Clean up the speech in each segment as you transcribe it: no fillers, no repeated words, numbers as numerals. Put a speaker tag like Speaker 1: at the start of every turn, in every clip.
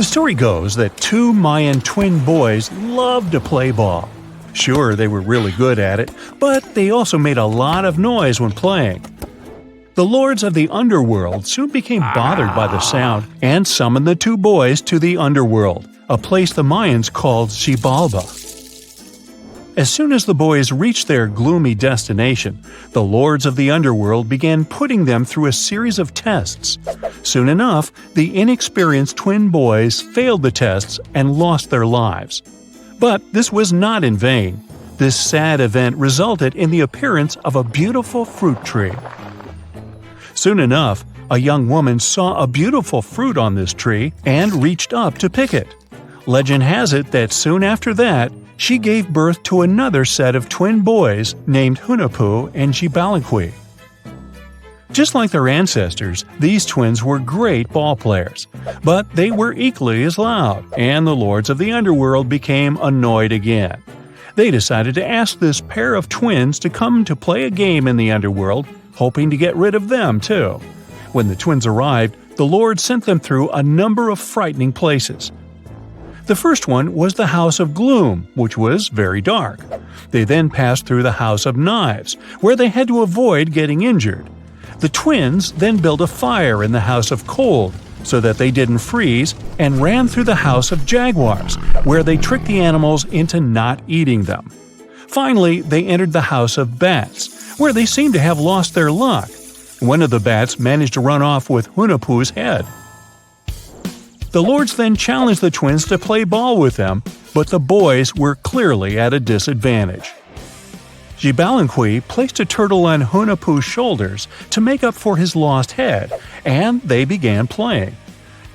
Speaker 1: The story goes that two Mayan twin boys loved to play ball. Sure, they were really good at it, but they also made a lot of noise when playing. The lords of the underworld soon became bothered by the sound and summoned the two boys to the underworld, a place the Mayans called Xibalba. As soon as the boys reached their gloomy destination, the lords of the underworld began putting them through a series of tests. Soon enough, the inexperienced twin boys failed the tests and lost their lives. But this was not in vain. This sad event resulted in the appearance of a beautiful fruit tree. Soon enough, a young woman saw a beautiful fruit on this tree and reached up to pick it. Legend has it that soon after that, she gave birth to another set of twin boys named Hunahpu and Xibalbay. Just like their ancestors, these twins were great ball players, but they were equally as loud, and the lords of the underworld became annoyed again. They decided to ask this pair of twins to come to play a game in the underworld, hoping to get rid of them too. When the twins arrived, the lords sent them through a number of frightening places. The first one was the House of Gloom, which was very dark. They then passed through the House of Knives, where they had to avoid getting injured. The twins then built a fire in the House of Cold, so that they didn't freeze, and ran through the House of Jaguars, where they tricked the animals into not eating them. Finally, they entered the House of Bats, where they seemed to have lost their luck. One of the bats managed to run off with Hunahpu's head. The lords then challenged the twins to play ball with them, but the boys were clearly at a disadvantage. Xibalbay placed a turtle on Hunahpu's shoulders to make up for his lost head, and they began playing.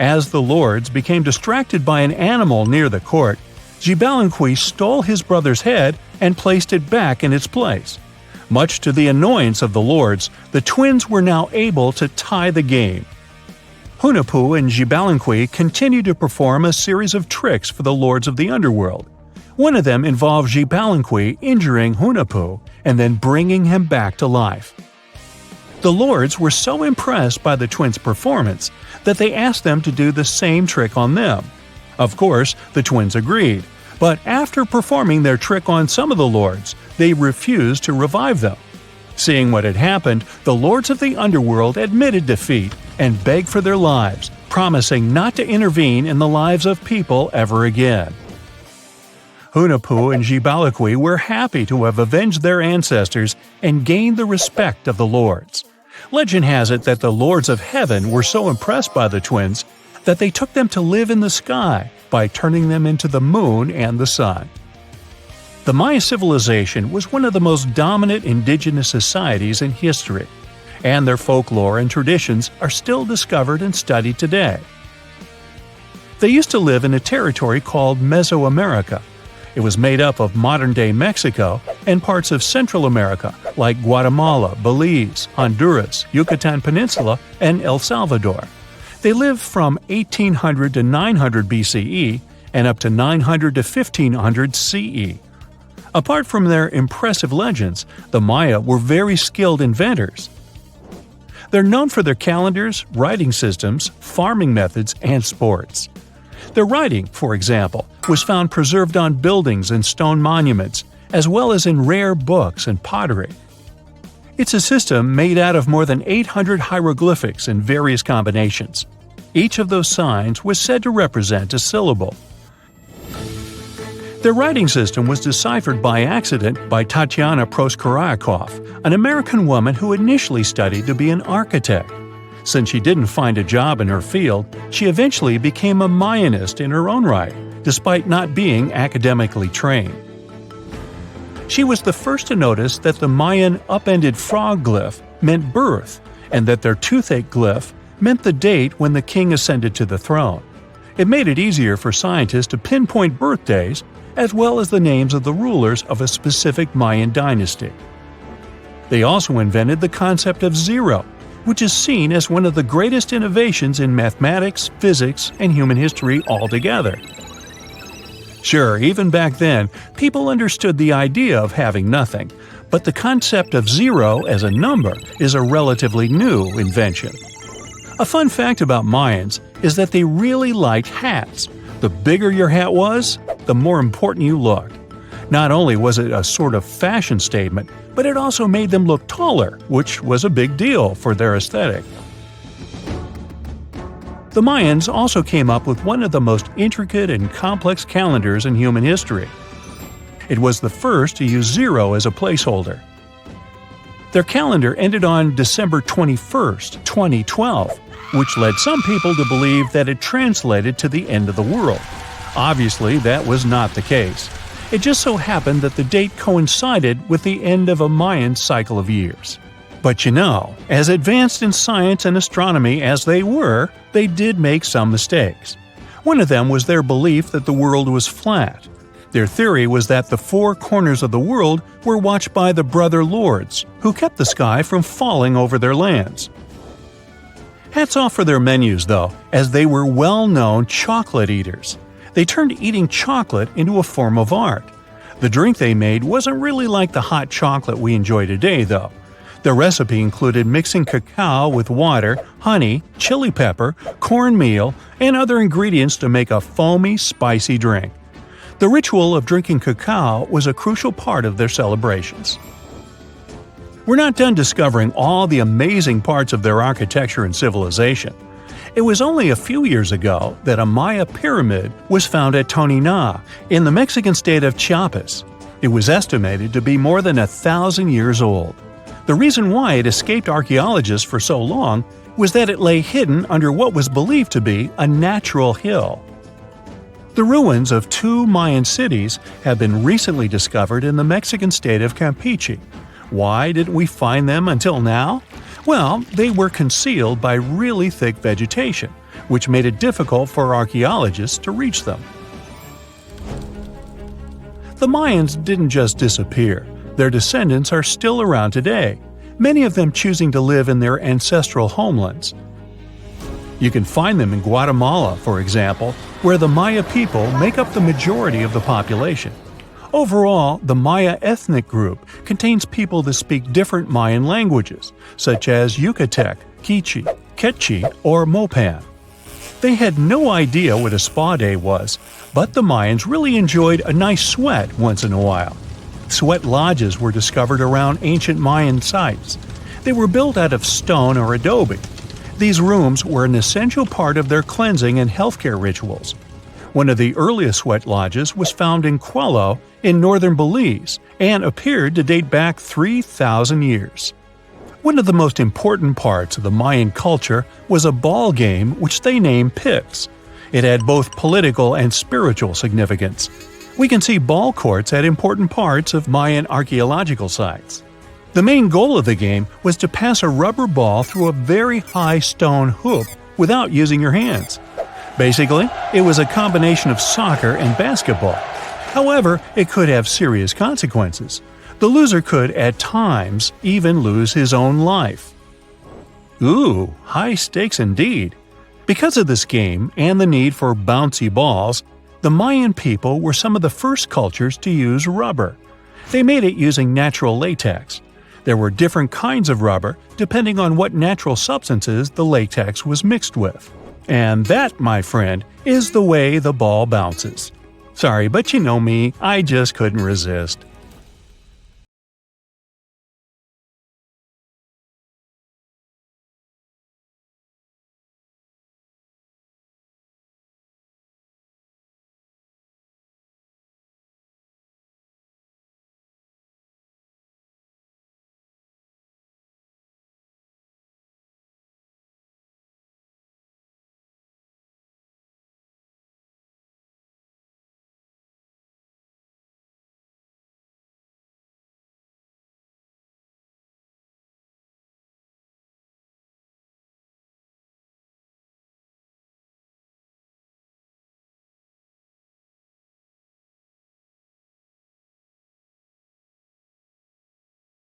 Speaker 1: As the lords became distracted by an animal near the court, Xibalbay stole his brother's head and placed it back in its place. Much to the annoyance of the lords, the twins were now able to tie the game. Hunahpu and Xibalbay continued to perform a series of tricks for the lords of the underworld. One of them involved Xibalbay injuring Hunahpu and then bringing him back to life. The lords were so impressed by the twins' performance that they asked them to do the same trick on them. Of course, the twins agreed, but after performing their trick on some of the lords, they refused to revive them. Seeing what had happened, the lords of the underworld admitted defeat and begged for their lives, promising not to intervene in the lives of people ever again. Hunahpu and Xibalbay were happy to have avenged their ancestors and gained the respect of the lords. Legend has it that the lords of heaven were so impressed by the twins that they took them to live in the sky by turning them into the moon and the sun. The Maya civilization was one of the most dominant indigenous societies in history, and their folklore and traditions are still discovered and studied today. They used to live in a territory called Mesoamerica. It was made up of modern-day Mexico and parts of Central America like Guatemala, Belize, Honduras, Yucatan Peninsula, and El Salvador. They lived from 1800 to 900 BCE and up to 900 to 1500 CE. Apart from their impressive legends, the Maya were very skilled inventors. They're known for their calendars, writing systems, farming methods, and sports. Their writing, for example, was found preserved on buildings and stone monuments, as well as in rare books and pottery. It's a system made out of more than 800 hieroglyphics in various combinations. Each of those signs was said to represent a syllable. Their writing system was deciphered by accident by Tatiana Proskorakov, an American woman who initially studied to be an architect. Since she didn't find a job in her field, she eventually became a Mayanist in her own right, despite not being academically trained. She was the first to notice that the Mayan upended frog glyph meant birth, and that their toothache glyph meant the date when the king ascended to the throne. It made it easier for scientists to pinpoint birthdays, as well as the names of the rulers of a specific Mayan dynasty. They also invented the concept of zero, which is seen as one of the greatest innovations in mathematics, physics, and human history altogether. Sure, even back then, people understood the idea of having nothing, but the concept of zero as a number is a relatively new invention. A fun fact about Mayans is that they really liked hats. The bigger your hat was, the more important you looked. Not only was it a sort of fashion statement, but it also made them look taller, which was a big deal for their aesthetic. The Mayans also came up with one of the most intricate and complex calendars in human history. It was the first to use 0 as a placeholder. Their calendar ended on December 21, 2012, which led some people to believe that it translated to the end of the world. Obviously, that was not the case. It just so happened that the date coincided with the end of a Mayan cycle of years. But you know, as advanced in science and astronomy as they were, they did make some mistakes. One of them was their belief that the world was flat. Their theory was that the 4 corners of the world were watched by the Brother Lords, who kept the sky from falling over their lands. Hats off for their menus, though, as they were well-known chocolate eaters. They turned eating chocolate into a form of art. The drink they made wasn't really like the hot chocolate we enjoy today, though. The recipe included mixing cacao with water, honey, chili pepper, cornmeal, and other ingredients to make a foamy, spicy drink. The ritual of drinking cacao was a crucial part of their celebrations. We're not done discovering all the amazing parts of their architecture and civilization. It was only a few years ago that a Maya pyramid was found at Tonina, in the Mexican state of Chiapas. It was estimated to be more than 1,000 years old. The reason why it escaped archaeologists for so long was that it lay hidden under what was believed to be a natural hill. The ruins of 2 Mayan cities have been recently discovered in the Mexican state of Campeche. Why didn't we find them until now? Well, they were concealed by really thick vegetation, which made it difficult for archaeologists to reach them. The Mayans didn't just disappear. Their descendants are still around today, many of them choosing to live in their ancestral homelands. You can find them in Guatemala, for example, where the Maya people make up the majority of the population. Overall, the Maya ethnic group contains people that speak different Mayan languages, such as Yucatec, Quiche, Quechua, or Mopan. They had no idea what a spa day was, but the Mayans really enjoyed a nice sweat once in a while. Sweat lodges were discovered around ancient Mayan sites. They were built out of stone or adobe. These rooms were an essential part of their cleansing and healthcare rituals. One of the earliest sweat lodges was found in Quello in northern Belize and appeared to date back 3,000 years. One of the most important parts of the Mayan culture was a ball game which they named Pix. It had both political and spiritual significance. We can see ball courts at important parts of Mayan archaeological sites. The main goal of the game was to pass a rubber ball through a very high stone hoop without using your hands. Basically, it was a combination of soccer and basketball. However, it could have serious consequences. The loser could, at times, even lose his own life. Ooh, high stakes indeed. Because of this game and the need for bouncy balls, the Mayan people were some of the first cultures to use rubber. They made it using natural latex. There were different kinds of rubber depending on what natural substances the latex was mixed with. And that, my friend, is the way the ball bounces. Sorry, but you know me, I just couldn't resist.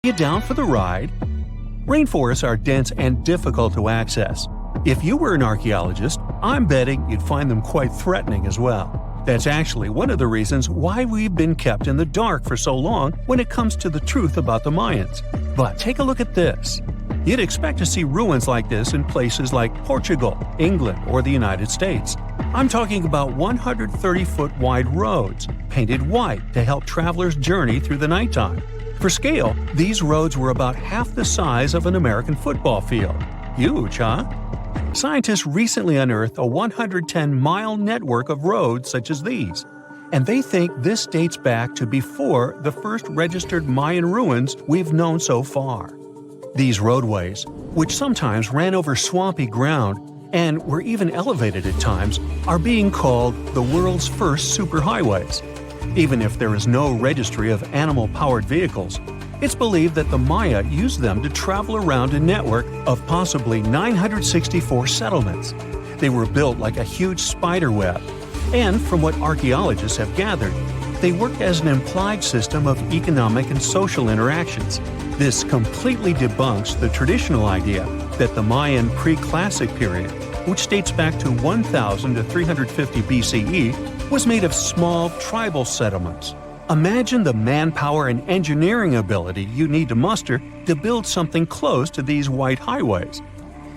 Speaker 1: You down for the ride? Rainforests are dense and difficult to access. If you were an archaeologist, I'm betting you'd find them quite threatening as well. That's actually one of the reasons why we've been kept in the dark for so long when it comes to the truth about the Mayans. But take a look at this. You'd expect to see ruins like this in places like Portugal, England, or the United States. I'm talking about 130-foot wide roads, painted white to help travelers journey through the nighttime. For scale, these roads were about half the size of an American football field. Huge, huh? Scientists recently unearthed a 110-mile network of roads such as these, and they think this dates back to before the first registered Mayan ruins we've known so far. These roadways, which sometimes ran over swampy ground and were even elevated at times, are being called the world's first superhighways. Even if there is no registry of animal-powered vehicles, it's believed that the Maya used them to travel around a network of possibly 964 settlements. They were built like a huge spider web, and from what archaeologists have gathered, they worked as an implied system of economic and social interactions. This completely debunks the traditional idea that the Mayan pre-classic period, which dates back to 1000 to 350 BCE, was made of small tribal settlements. Imagine the manpower and engineering ability you need to muster to build something close to these white highways.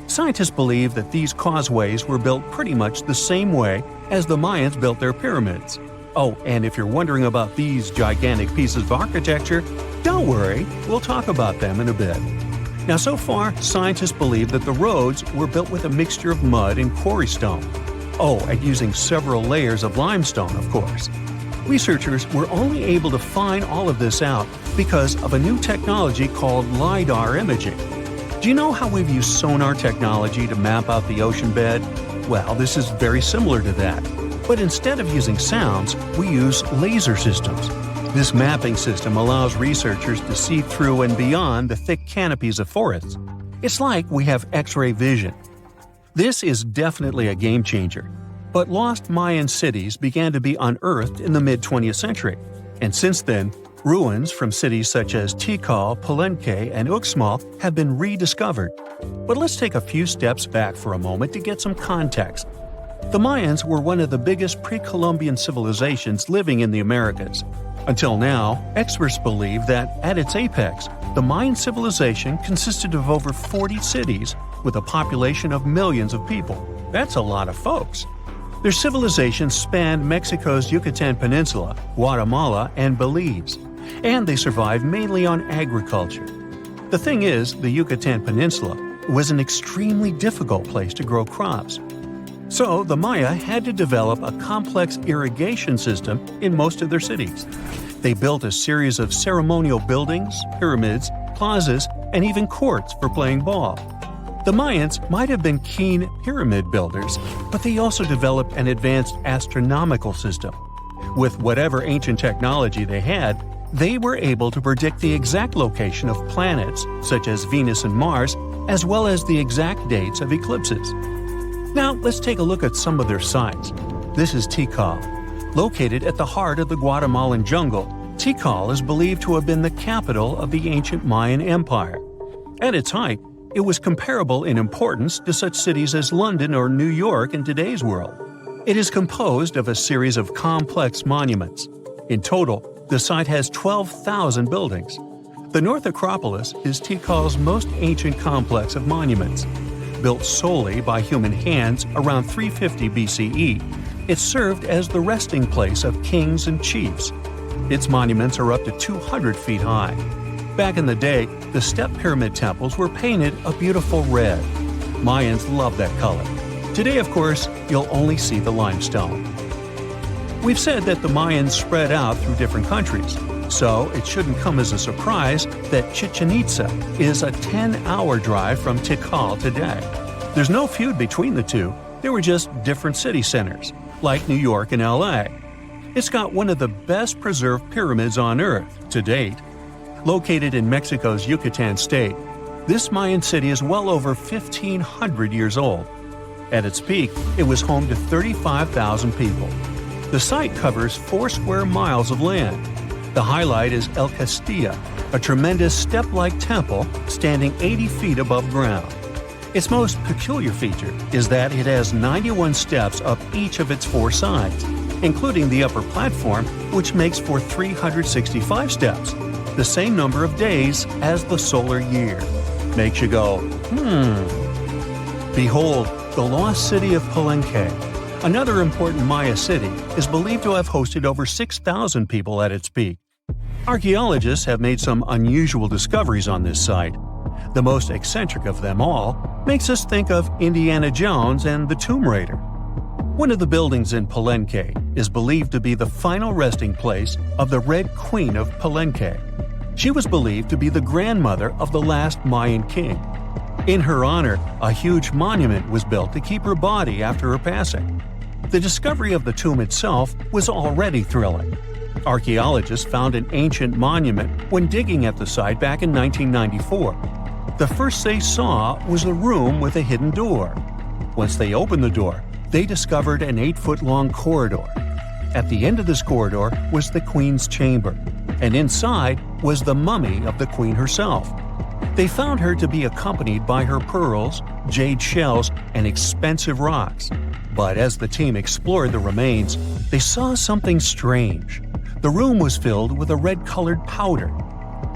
Speaker 1: Scientists believe that these causeways were built pretty much the same way as the Mayans built their pyramids. Oh, and if you're wondering about these gigantic pieces of architecture, don't worry, we'll talk about them in a bit. Now, so far, scientists believe that the roads were built with a mixture of mud and quarry stone. Oh, and using several layers of limestone, of course. Researchers were only able to find all of this out because of a new technology called LiDAR imaging. Do you know how we've used sonar technology to map out the ocean bed? Well, this is very similar to that. But instead of using sounds, we use laser systems. This mapping system allows researchers to see through and beyond the thick canopies of forests. It's like we have X-ray vision. This is definitely a game changer. But lost Mayan cities began to be unearthed in the mid-20th century. And since then, ruins from cities such as Tikal, Palenque, and Uxmal have been rediscovered. But let's take a few steps back for a moment to get some context. The Mayans were one of the biggest pre-Columbian civilizations living in the Americas. Until now, experts believe that, at its apex, the Mayan civilization consisted of over 40 cities with a population of millions of people. That's a lot of folks. Their civilization spanned Mexico's Yucatan Peninsula, Guatemala, and Belize, and they survived mainly on agriculture. The thing is, the Yucatan Peninsula was an extremely difficult place to grow crops. So the Maya had to develop a complex irrigation system in most of their cities. They built a series of ceremonial buildings, pyramids, plazas, and even courts for playing ball. The Mayans might have been keen pyramid builders, but they also developed an advanced astronomical system. With whatever ancient technology they had, they were able to predict the exact location of planets, such as Venus and Mars, as well as the exact dates of eclipses. Now, let's take a look at some of their sites. This is Tikal. Located at the heart of the Guatemalan jungle, Tikal is believed to have been the capital of the ancient Mayan Empire. At its height, it was comparable in importance to such cities as London or New York in today's world. It is composed of a series of complex monuments. In total, the site has 12,000 buildings. The North Acropolis is Tikal's most ancient complex of monuments. Built solely by human hands around 350 BCE, it served as the resting place of kings and chiefs. Its monuments are up to 200 feet high. Back in the day, the step pyramid temples were painted a beautiful red. Mayans loved that color. Today, of course, you'll only see the limestone. We've said that the Mayans spread out through different countries, so it shouldn't come as a surprise that Chichen Itza is a 10-hour drive from Tikal today. There's no feud between the two, they were just different city centers, like New York and LA. It's got one of the best preserved pyramids on Earth to date. Located in Mexico's Yucatan state, this Mayan city is well over 1,500 years old. At its peak, it was home to 35,000 people. The site covers 4 square miles of land. The highlight is El Castillo, a tremendous step-like temple standing 80 feet above ground. Its most peculiar feature is that it has 91 steps up each of its 4 sides, including the upper platform, which makes for 365 steps, the same number of days as the solar year. Makes you go, Behold, the lost city of Palenque. Another important Maya city is believed to have hosted over 6,000 people at its peak. Archaeologists have made some unusual discoveries on this site. The most eccentric of them all makes us think of Indiana Jones and the Tomb Raider. One of the buildings in Palenque is believed to be the final resting place of the Red Queen of Palenque. She was believed to be the grandmother of the last Mayan king. In her honor, a huge monument was built to keep her body after her passing. The discovery of the tomb itself was already thrilling. Archaeologists found an ancient monument when digging at the site back in 1994. The first they saw was a room with a hidden door. Once they opened the door, they discovered an 8-foot-long corridor. At the end of this corridor was the queen's chamber, and inside was the mummy of the queen herself. They found her to be accompanied by her pearls, jade shells, and expensive rocks. But as the team explored the remains, they saw something strange. The room was filled with a red-colored powder.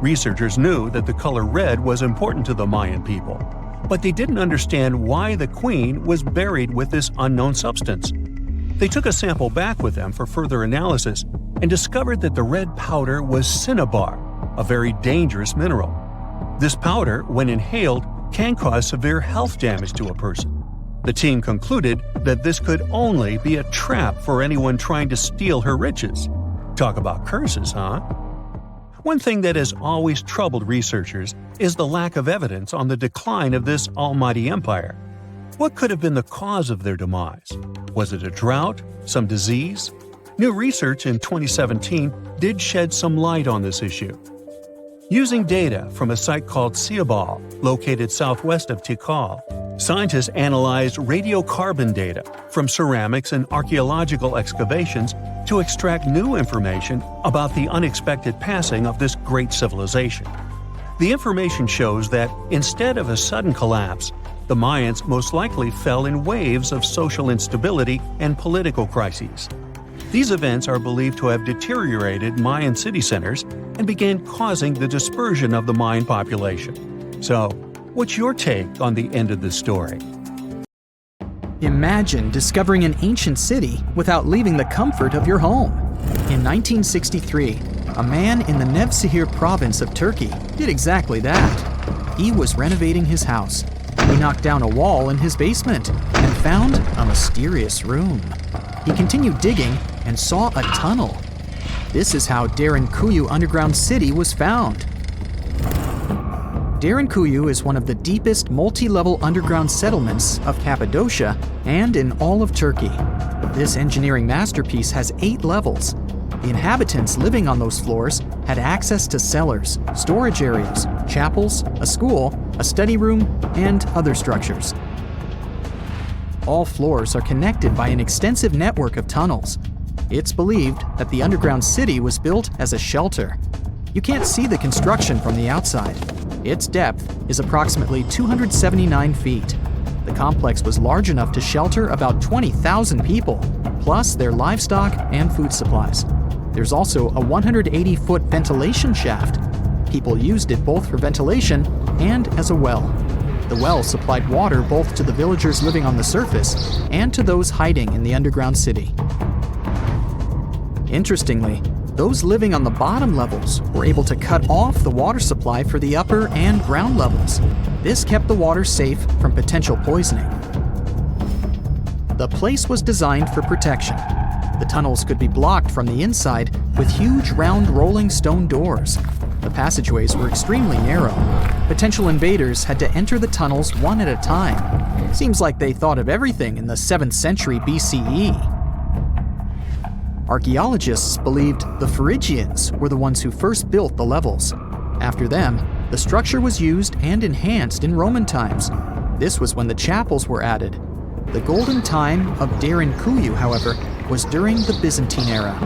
Speaker 1: Researchers knew that the color red was important to the Mayan people, but they didn't understand why the queen was buried with this unknown substance. They took a sample back with them for further analysis and discovered that the red powder was cinnabar, a very dangerous mineral. This powder, when inhaled, can cause severe health damage to a person. The team concluded that this could only be a trap for anyone trying to steal her riches. Talk about curses, huh? One thing that has always troubled researchers is the lack of evidence on the decline of this almighty empire. What could have been the cause of their demise? Was it a drought? Some disease? New research in 2017 did shed some light on this issue. Using data from a site called Ciabal, located southwest of Tikal, scientists analyzed radiocarbon data from ceramics and archaeological excavations to extract new information about the unexpected passing of this great civilization. The information shows that, instead of a sudden collapse, the Mayans most likely fell in waves of social instability and political crises. These events are believed to have deteriorated Mayan city centers and began causing the dispersion of the Mayan population. So, what's your take on the end of this story?
Speaker 2: Imagine discovering an ancient city without leaving the comfort of your home. In 1963, a man in the Nevşehir province of Turkey did exactly that. He was renovating his house. He knocked down a wall in his basement and found a mysterious room. He continued digging and saw a tunnel. This is how Derinkuyu underground city was found. Derinkuyu is one of the deepest multi-level underground settlements of Cappadocia and in all of Turkey. This engineering masterpiece has 8 levels. The inhabitants living on those floors had access to cellars, storage areas, chapels, a school, a study room, and other structures. All floors are connected by an extensive network of tunnels. It's believed that the underground city was built as a shelter. You can't see the construction from the outside. Its depth is approximately 279 feet. The complex was large enough to shelter about 20,000 people, plus their livestock and food supplies. There's also a 180-foot ventilation shaft. People used it both for ventilation and as a well. The well supplied water both to the villagers living on the surface and to those hiding in the underground city. Interestingly, those living on the bottom levels were able to cut off the water supply for the upper and ground levels. This kept the water safe from potential poisoning. The place was designed for protection. The tunnels could be blocked from the inside with huge round rolling stone doors. The passageways were extremely narrow. Potential invaders had to enter the tunnels one at a time. Seems like they thought of everything in the 7th century BCE. Archaeologists believed the Phrygians were the ones who first built the levels. After them, the structure was used and enhanced in Roman times. This was when the chapels were added. The golden time of Derinkuyu, however, was during the Byzantine era.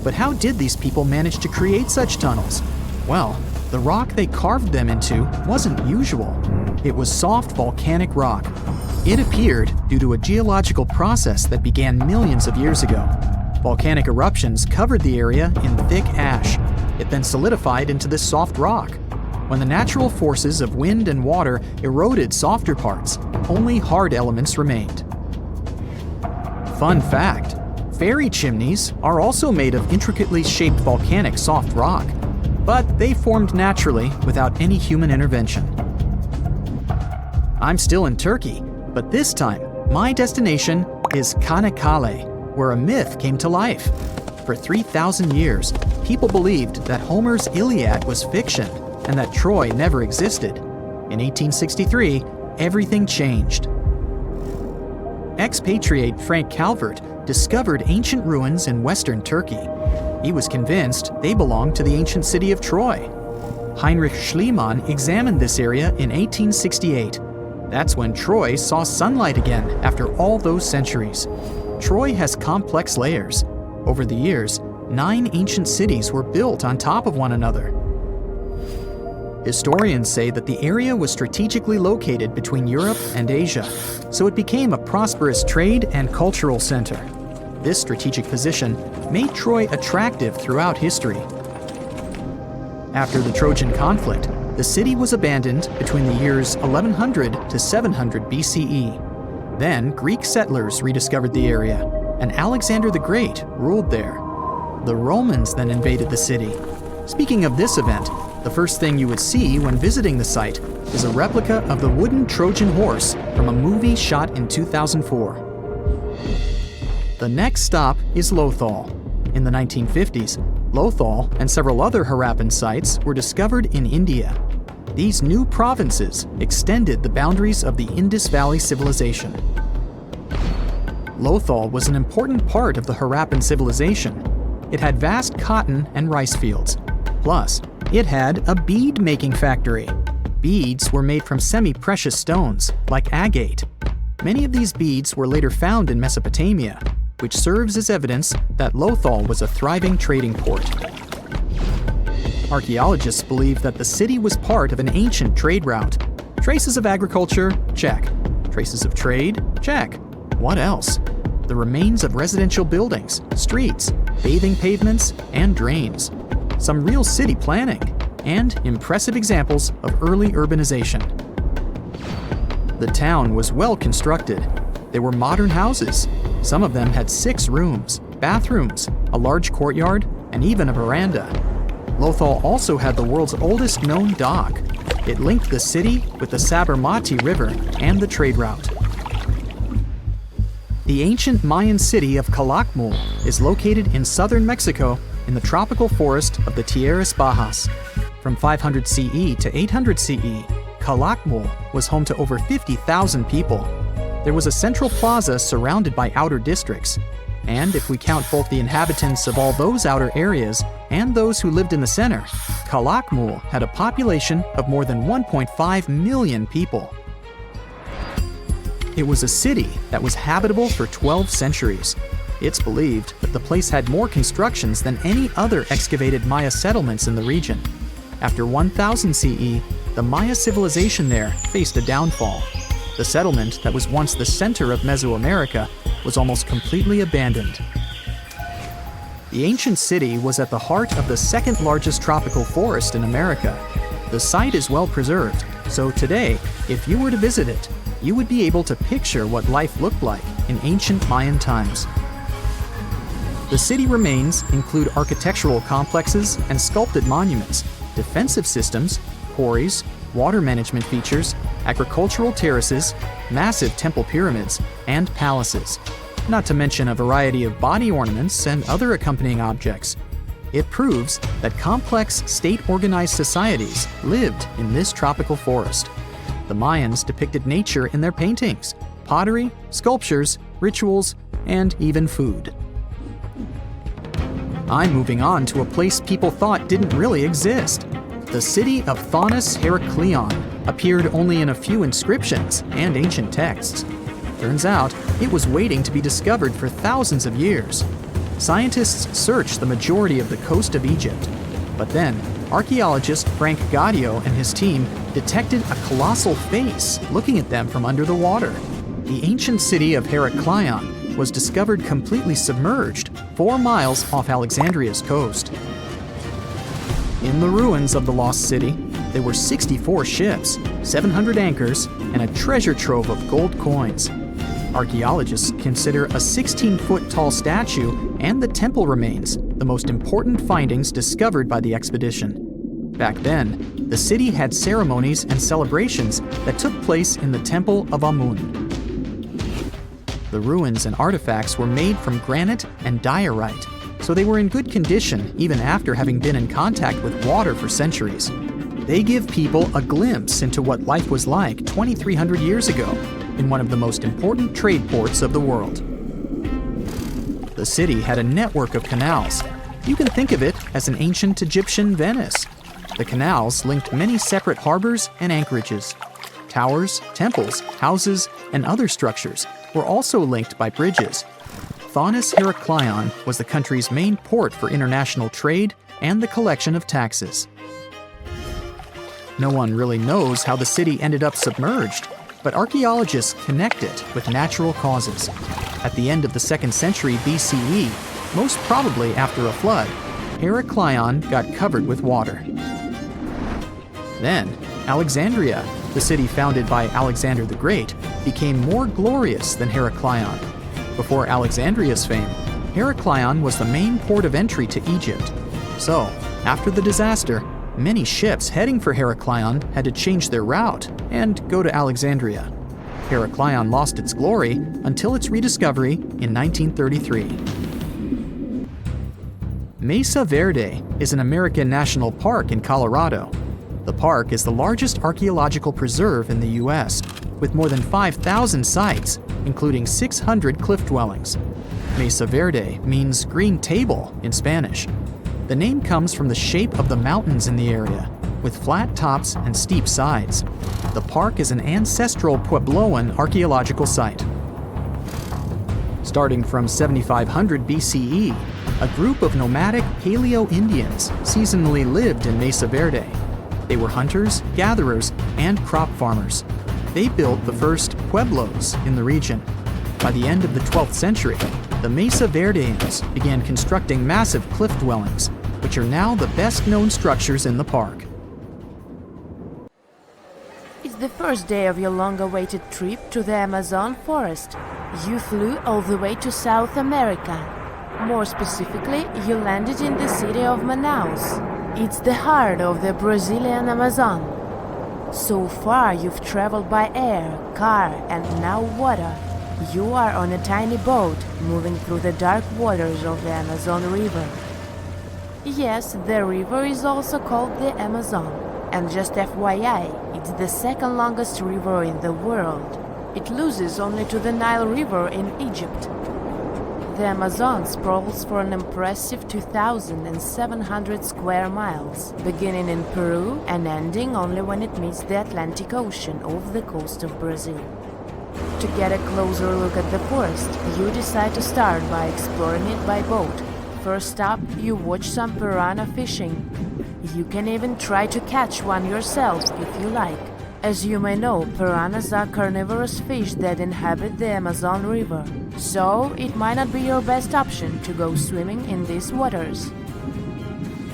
Speaker 2: But how did these people manage to create such tunnels? Well, the rock they carved them into wasn't usual. It was soft volcanic rock. It appeared due to a geological process that began millions of years ago. Volcanic eruptions covered the area in thick ash. It then solidified into this soft rock. When the natural forces of wind and water eroded softer parts, only hard elements remained. Fun fact, fairy chimneys are also made of intricately shaped volcanic soft rock, but they formed naturally without any human intervention. I'm still in Turkey, but this time, my destination is Çanakkale, where a myth came to life. For 3,000 years, people believed that Homer's Iliad was fiction and that Troy never existed. In 1863, everything changed. Expatriate Frank Calvert discovered ancient ruins in western Turkey. He was convinced they belonged to the ancient city of Troy. Heinrich Schliemann examined this area in 1868. That's when Troy saw sunlight again after all those centuries. Troy has complex layers. Over the years, 9 ancient cities were built on top of one another. Historians say that the area was strategically located between Europe and Asia, so it became a prosperous trade and cultural center. This strategic position made Troy attractive throughout history. After the Trojan conflict, the city was abandoned between the years 1100 to 700 BCE. Then Greek settlers rediscovered the area, and Alexander the Great ruled there. The Romans then invaded the city. Speaking of this event, the first thing you would see when visiting the site is a replica of the wooden Trojan horse from a movie shot in 2004. The next stop is Lothal. In the 1950s, Lothal and several other Harappan sites were discovered in India. These new provinces extended the boundaries of the Indus Valley civilization. Lothal was an important part of the Harappan civilization. It had vast cotton and rice fields. Plus, it had a bead-making factory. Beads were made from semi-precious stones, like agate. Many of these beads were later found in Mesopotamia, which serves as evidence that Lothal was a thriving trading port. Archaeologists believe that the city was part of an ancient trade route. Traces of agriculture? Check. Traces of trade? Check. What else? The remains of residential buildings, streets, bathing pavements, and drains. Some real city planning, and impressive examples of early urbanization. The town was well constructed. There were modern houses. Some of them had 6 rooms, bathrooms, a large courtyard, and even a veranda. Lothal also had the world's oldest known dock. It linked the city with the Sabarmati River and the trade route. The ancient Mayan city of Calakmul is located in southern Mexico in the tropical forest of the Tierras Bajas. From 500 CE to 800 CE, Calakmul was home to over 50,000 people. There was a central plaza surrounded by outer districts. And if we count both the inhabitants of all those outer areas and those who lived in the center, Calakmul had a population of more than 1.5 million people. It was a city that was habitable for 12 centuries. It's believed that the place had more constructions than any other excavated Maya settlements in the region. After 1000 CE, the Maya civilization there faced a downfall. The settlement that was once the center of Mesoamerica was almost completely abandoned. The ancient city was at the heart of the second largest tropical forest in America. The site is well preserved, so today, if you were to visit it, you would be able to picture what life looked like in ancient Mayan times. The city remains include architectural complexes and sculpted monuments, defensive systems, quarries, water management features, agricultural terraces, massive temple pyramids, and palaces, not to mention a variety of body ornaments and other accompanying objects. It proves that complex state-organized societies lived in this tropical forest. The Mayans depicted nature in their paintings, pottery, sculptures, rituals, and even food. I'm moving on to a place people thought didn't really exist. The city of Thonis Heraklion appeared only in a few inscriptions and ancient texts. Turns out, it was waiting to be discovered for thousands of years. Scientists searched the majority of the coast of Egypt. But then, archaeologist Frank Gaudio and his team detected a colossal face looking at them from under the water. The ancient city of Heraklion was discovered completely submerged 4 miles off Alexandria's coast. In the ruins of the lost city, There were 64 ships, 700 anchors, and a treasure trove of gold coins. Archaeologists consider a 16-foot tall statue and the temple remains the most important findings discovered by the expedition. Back then, the city had ceremonies and celebrations that took place in the Temple of Amun. The ruins and artifacts were made from granite and diorite, so they were in good condition even after having been in contact with water for centuries. They give people a glimpse into what life was like 2,300 years ago in one of the most important trade ports of the world. The city had a network of canals. You can think of it as an ancient Egyptian Venice. The canals linked many separate harbors and anchorages. Towers, temples, houses, and other structures were also linked by bridges. Thonis Heraklion was the country's main port for international trade and the collection of taxes. No one really knows how the city ended up submerged, but archaeologists connect it with natural causes. At the end of the 2nd century BCE, most probably after a flood, Heraklion got covered with water. Then, Alexandria, the city founded by Alexander the Great, became more glorious than Heraklion. Before Alexandria's fame, Heraklion was the main port of entry to Egypt. So, after the disaster, many ships heading for Heraklion had to change their route and go to Alexandria. Heraklion lost its glory until its rediscovery in 1933. Mesa Verde is an American national park in Colorado. The park is the largest archaeological preserve in the U.S., with more than 5,000 sites, including 600 cliff dwellings. Mesa Verde means green table in Spanish. The name comes from the shape of the mountains in the area, with flat tops and steep sides. The park is an ancestral Puebloan archaeological site. Starting from 7500 BCE, a group of nomadic Paleo-Indians seasonally lived in Mesa Verde. They were hunters, gatherers, and crop farmers. They built the first pueblos in the region. By the end of the 12th century, the Mesa Verdeans began constructing massive cliff dwellings, which are now the best-known structures in the park.
Speaker 3: It's the first day of your long-awaited trip to the Amazon forest. You flew all the way to South America. More specifically, you landed in the city of Manaus. It's the heart of the Brazilian Amazon. So far, you've traveled by air, car, and now water. You are on a tiny boat moving through the dark waters of the Amazon River. Yes, the river is also called the Amazon. And just FYI, it's the second longest river in the world. It loses only to the Nile River in Egypt. The Amazon sprawls for an impressive 2,700 square miles, beginning in Peru and ending only when it meets the Atlantic Ocean off the coast of Brazil. To get a closer look at the forest, you decide to start by exploring it by boat. First up, you watch some piranha fishing. You can even try to catch one yourself if you like. As you may know, piranhas are carnivorous fish that inhabit the Amazon River, so it might not be your best option to go swimming in these waters.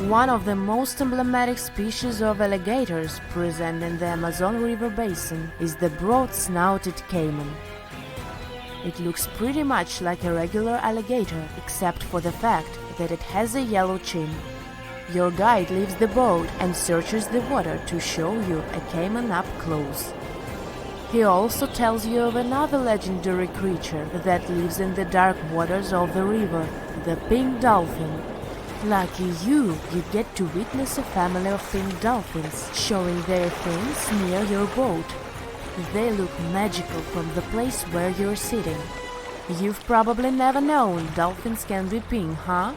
Speaker 3: One of the most emblematic species of alligators present in the Amazon River basin is the broad-snouted caiman. It looks pretty much like a regular alligator, except for the fact that it has a yellow chin. Your guide leaves the boat and searches the water to show you a caiman up close. He also tells you of another legendary creature that lives in the dark waters of the river, the pink dolphin. Lucky you get to witness a family of pink dolphins showing their fins near your boat. They look magical from the place where you're sitting. You've probably never known dolphins can be pink, huh?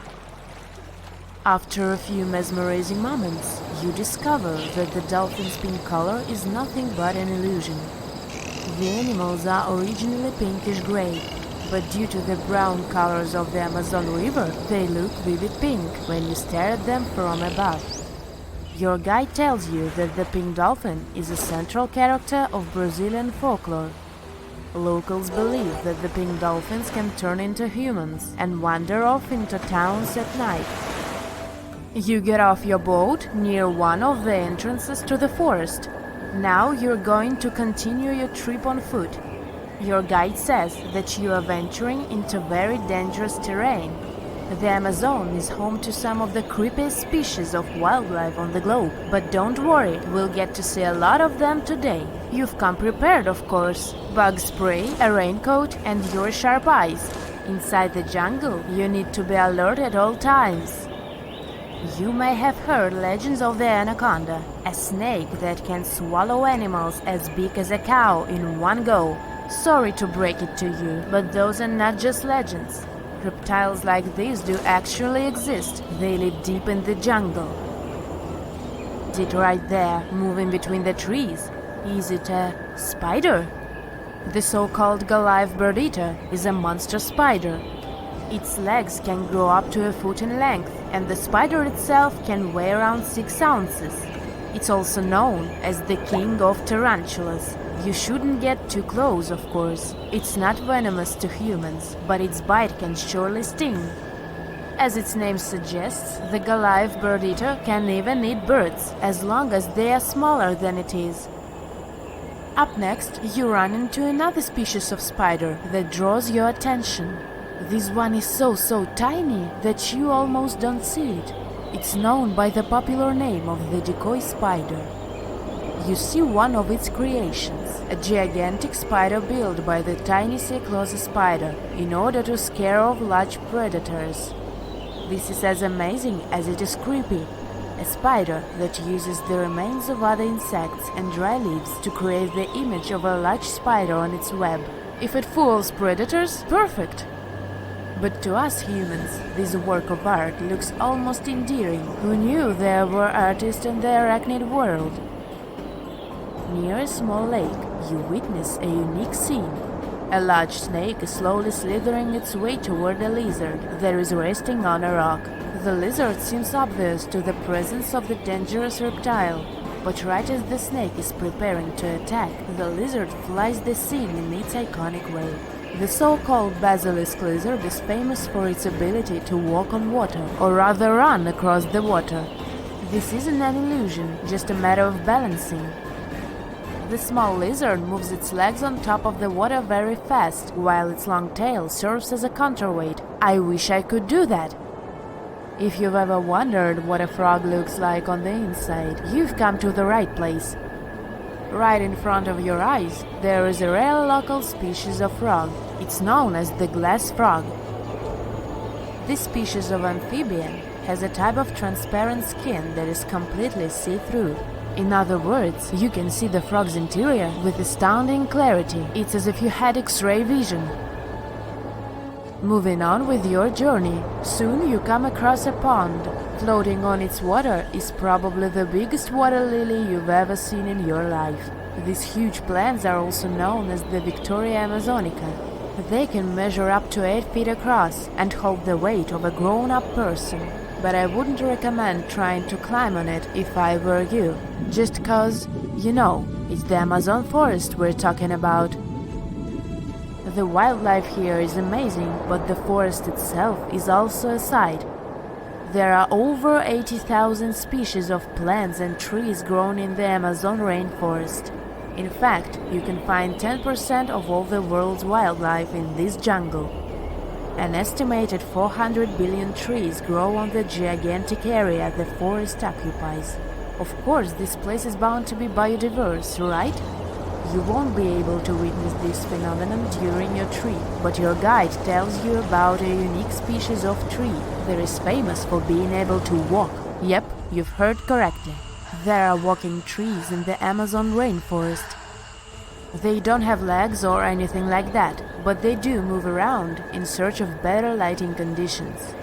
Speaker 3: After a few mesmerizing moments, you discover that the dolphin's pink color is nothing but an illusion. The animals are originally pinkish-gray, but due to the brown colors of the Amazon River, they look vivid pink when you stare at them from above. Your guide tells you that the pink dolphin is a central character of Brazilian folklore. Locals believe that the pink dolphins can turn into humans and wander off into towns at night. You get off your boat near one of the entrances to the forest. Now you're going to continue your trip on foot. Your guide says that you are venturing into very dangerous terrain. The Amazon is home to some of the creepiest species of wildlife on the globe. But don't worry, we'll get to see a lot of them today. You've come prepared, of course. Bug spray, a raincoat, and your sharp eyes. Inside the jungle, you need to be alert at all times. You may have heard legends of the anaconda, a snake that can swallow animals as big as a cow in one go. Sorry to break it to you, but those are not just legends. Reptiles like these do actually exist. They live deep in the jungle. Is it right there, moving between the trees? Is it a spider? The so-called Goliath bird-eater is a monster spider. Its legs can grow up to a foot in length, and the spider itself can weigh around 6 ounces. It's also known as the king of tarantulas. You shouldn't get too close, of course. It's not venomous to humans, but its bite can surely sting. As its name suggests, the Goliath bird-eater can even eat birds, as long as they are smaller than it is. Up next, you run into another species of spider that draws your attention. This one is so tiny that you almost don't see it. It's known by the popular name of the decoy spider. You see one of its creations, a gigantic spider built by the tiny Cyclosa spider in order to scare off large predators. This is as amazing as it is creepy. A spider that uses the remains of other insects and dry leaves to create the image of a large spider on its web. If it fools predators, perfect! But to us humans, this work of art looks almost endearing. Who knew there were artists in the arachnid world? Near a small lake, you witness a unique scene. A large snake is slowly slithering its way toward a lizard that is resting on a rock. The lizard seems obvious to the presence of the dangerous reptile, but right as the snake is preparing to attack, the lizard flies the scene in its iconic way. The so-called basilisk lizard is famous for its ability to walk on water, or rather run across the water. This isn't an illusion, just a matter of balancing. The small lizard moves its legs on top of the water very fast, while its long tail serves as a counterweight. I wish I could do that. If you've ever wondered what a frog looks like on the inside, you've come to the right place. Right in front of your eyes, there is a rare local species of frog. It's known as the glass frog. This species of amphibian has a type of transparent skin that is completely see-through. In other words, you can see the frog's interior with astounding clarity. It's as if you had X-ray vision. Moving on with your journey, soon you come across a pond. Floating on its water is probably the biggest water lily you've ever seen in your life. These huge plants are also known as the Victoria Amazonica. They can measure up to 8 feet across and hold the weight of a grown-up person. But I wouldn't recommend trying to climb on it if I were you. Just cause, you know, it's the Amazon forest we're talking about. The wildlife here is amazing, but the forest itself is also a sight. There are over 80,000 species of plants and trees grown in the Amazon rainforest. In fact, you can find 10% of all the world's wildlife in this jungle. An estimated 400 billion trees grow on the gigantic area the forest occupies. Of course, this place is bound to be biodiverse, right? You won't be able to witness this phenomenon during your trip, but your guide tells you about a unique species of tree that is famous for being able to walk. Yep, you've heard correctly. There are walking trees in the Amazon rainforest. They don't have legs or anything like that, but they do move around in search of better lighting conditions.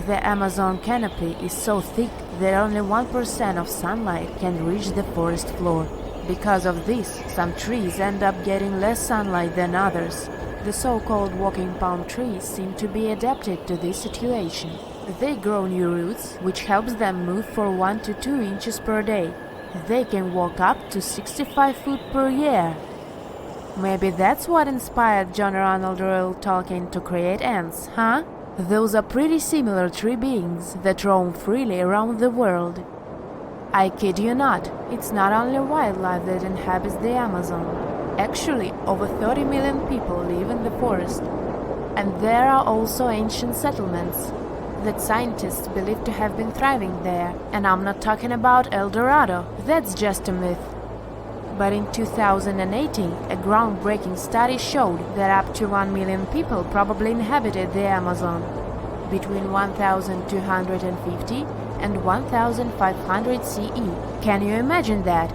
Speaker 3: The Amazon canopy is so thick that only 1% of sunlight can reach the forest floor. Because of this, some trees end up getting less sunlight than others. The so-called walking palm trees seem to be adapted to this situation. They grow new roots, which helps them move for 1 to 2 inches per day. They can walk up to 65 feet per year. Maybe that's what inspired John Ronald Reuel Tolkien to create ants, huh? Those are pretty similar tree beings that roam freely around the world. I kid you not, it's not only wildlife that inhabits the Amazon. Actually, over 30 million people live in the forest. And there are also ancient settlements that scientists believe to have been thriving there. And I'm not talking about El Dorado, that's just a myth. But in 2018, a groundbreaking study showed that up to 1 million people probably inhabited the Amazon, between 1250 and 1500 CE. Can you imagine that?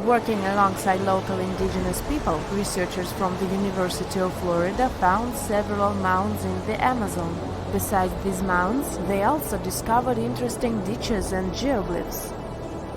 Speaker 3: Working alongside local indigenous people, researchers from the University of Florida found several mounds in the Amazon. Besides these mounds, they also discovered interesting ditches and geoglyphs.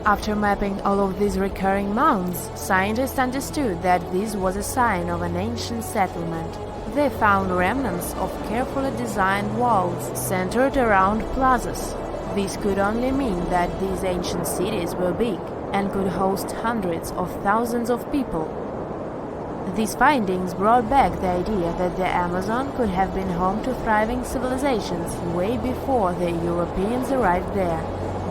Speaker 3: After mapping all of these recurring mounds, scientists understood that this was a sign of an ancient settlement. They found remnants of carefully designed walls centered around plazas. This could only mean that these ancient cities were big and could host hundreds of thousands of people. These findings brought back the idea that the Amazon could have been home to thriving civilizations way before the Europeans arrived there.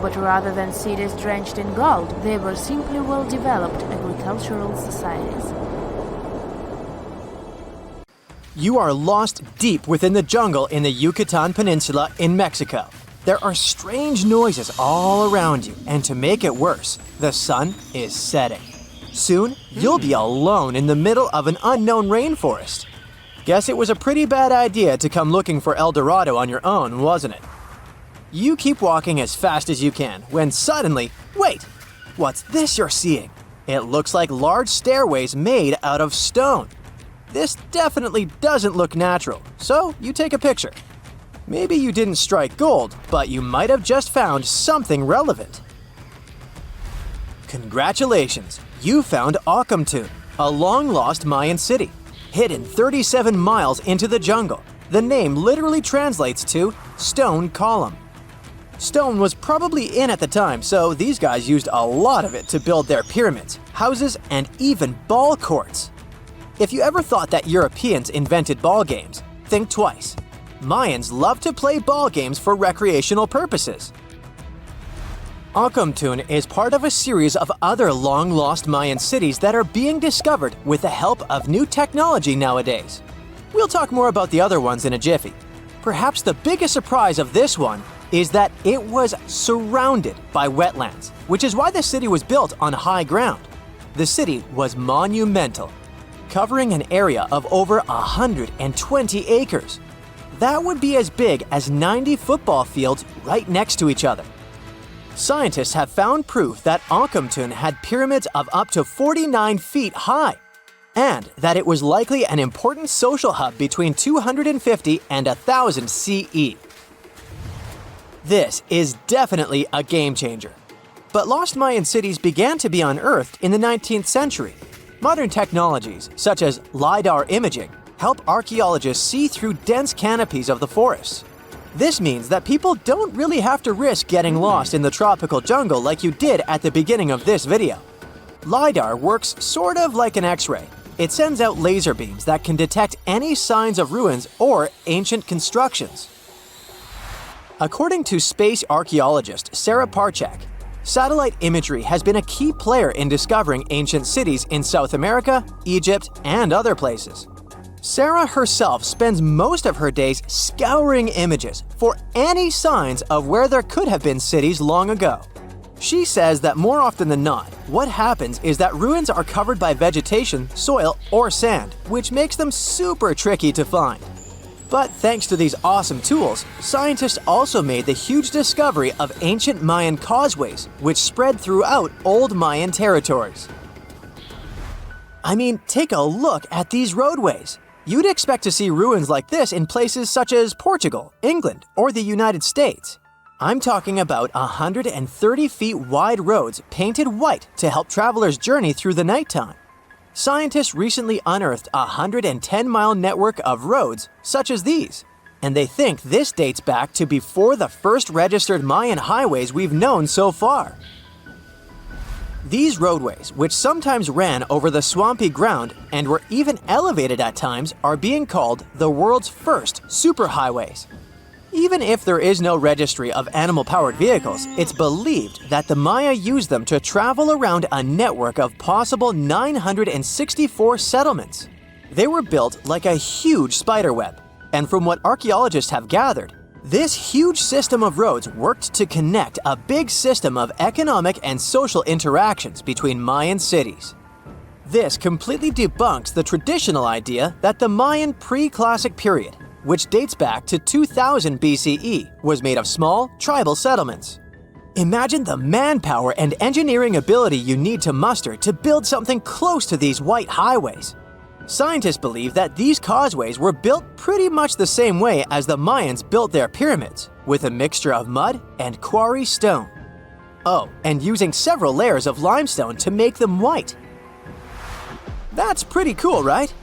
Speaker 3: But rather than cities drenched in gold, they were simply well-developed agricultural societies.
Speaker 4: You are lost deep within the jungle in the Yucatan Peninsula in Mexico. There are strange noises all around you, and to make it worse, the sun is setting. Soon, you'll be alone in the middle of an unknown rainforest. Guess it was a pretty bad idea to come looking for El Dorado on your own, wasn't it? You keep walking as fast as you can when suddenly, wait, what's this you're seeing? It looks like large stairways made out of stone. This definitely doesn't look natural, so you take a picture. Maybe you didn't strike gold, but you might have just found something relevant. Congratulations, you found Acomtun, a long-lost Mayan city, hidden 37 miles into the jungle. The name literally translates to stone column. Stone was probably in at the time, so these guys used a lot of it to build their pyramids, houses, and even ball courts. If you ever thought that Europeans invented ball games, think twice. Mayans love to play ball games for recreational purposes. Acomtun is part of a series of other long-lost Mayan cities that are being discovered with the help of new technology nowadays. We'll talk more about the other ones in a jiffy. Perhaps the biggest surprise of this one is that it was surrounded by wetlands, which is why the city was built on high ground. The city was monumental, covering an area of over 120 acres. That would be as big as 90 football fields right next to each other. Scientists have found proof that Acomtun had pyramids of up to 49 feet high, and that it was likely an important social hub between 250 and 1000 CE. This is definitely a game changer. But lost Mayan cities began to be unearthed in the 19th century. Modern technologies, such as LiDAR imaging, help archaeologists see through dense canopies of the forests. This means that people don't really have to risk getting lost in the tropical jungle like you did at the beginning of this video. LiDAR works sort of like an X-ray. It sends out laser beams that can detect any signs of ruins or ancient constructions. According to space archaeologist Sarah Parchak, satellite imagery has been a key player in discovering ancient cities in South America, Egypt, and other places. Sarah herself spends most of her days scouring images for any signs of where there could have been cities long ago. She says that more often than not, what happens is that ruins are covered by vegetation, soil, or sand, which makes them super tricky to find. But thanks to these awesome tools, scientists also made the huge discovery of ancient Mayan causeways, which spread throughout old Mayan territories. I mean, take a look at these roadways. You'd expect to see ruins like this in places such as Portugal, England, or the United States. I'm talking about 130 feet wide roads painted white to help travelers journey through the nighttime. Scientists recently unearthed a 110-mile network of roads such as these, and they think this dates back to before the first registered Mayan highways we've known so far. These roadways, which sometimes ran over the swampy ground and were even elevated at times, are being called the world's first superhighways. Even if there is no registry of animal-powered vehicles, it's believed that the Maya used them to travel around a network of possible 964 settlements. They were built like a huge spiderweb, and from what archaeologists have gathered, this huge system of roads worked to connect a big system of economic and social interactions between Mayan cities. This completely debunks the traditional idea that the Mayan pre-classic period, which dates back to 2000 BCE, was made of small, tribal settlements. Imagine the manpower and engineering ability you need to muster to build something close to these white highways. Scientists believe that these causeways were built pretty much the same way as the Mayans built their pyramids, with a mixture of mud and quarry stone. Oh, and using several layers of limestone to make them white. That's pretty cool, right?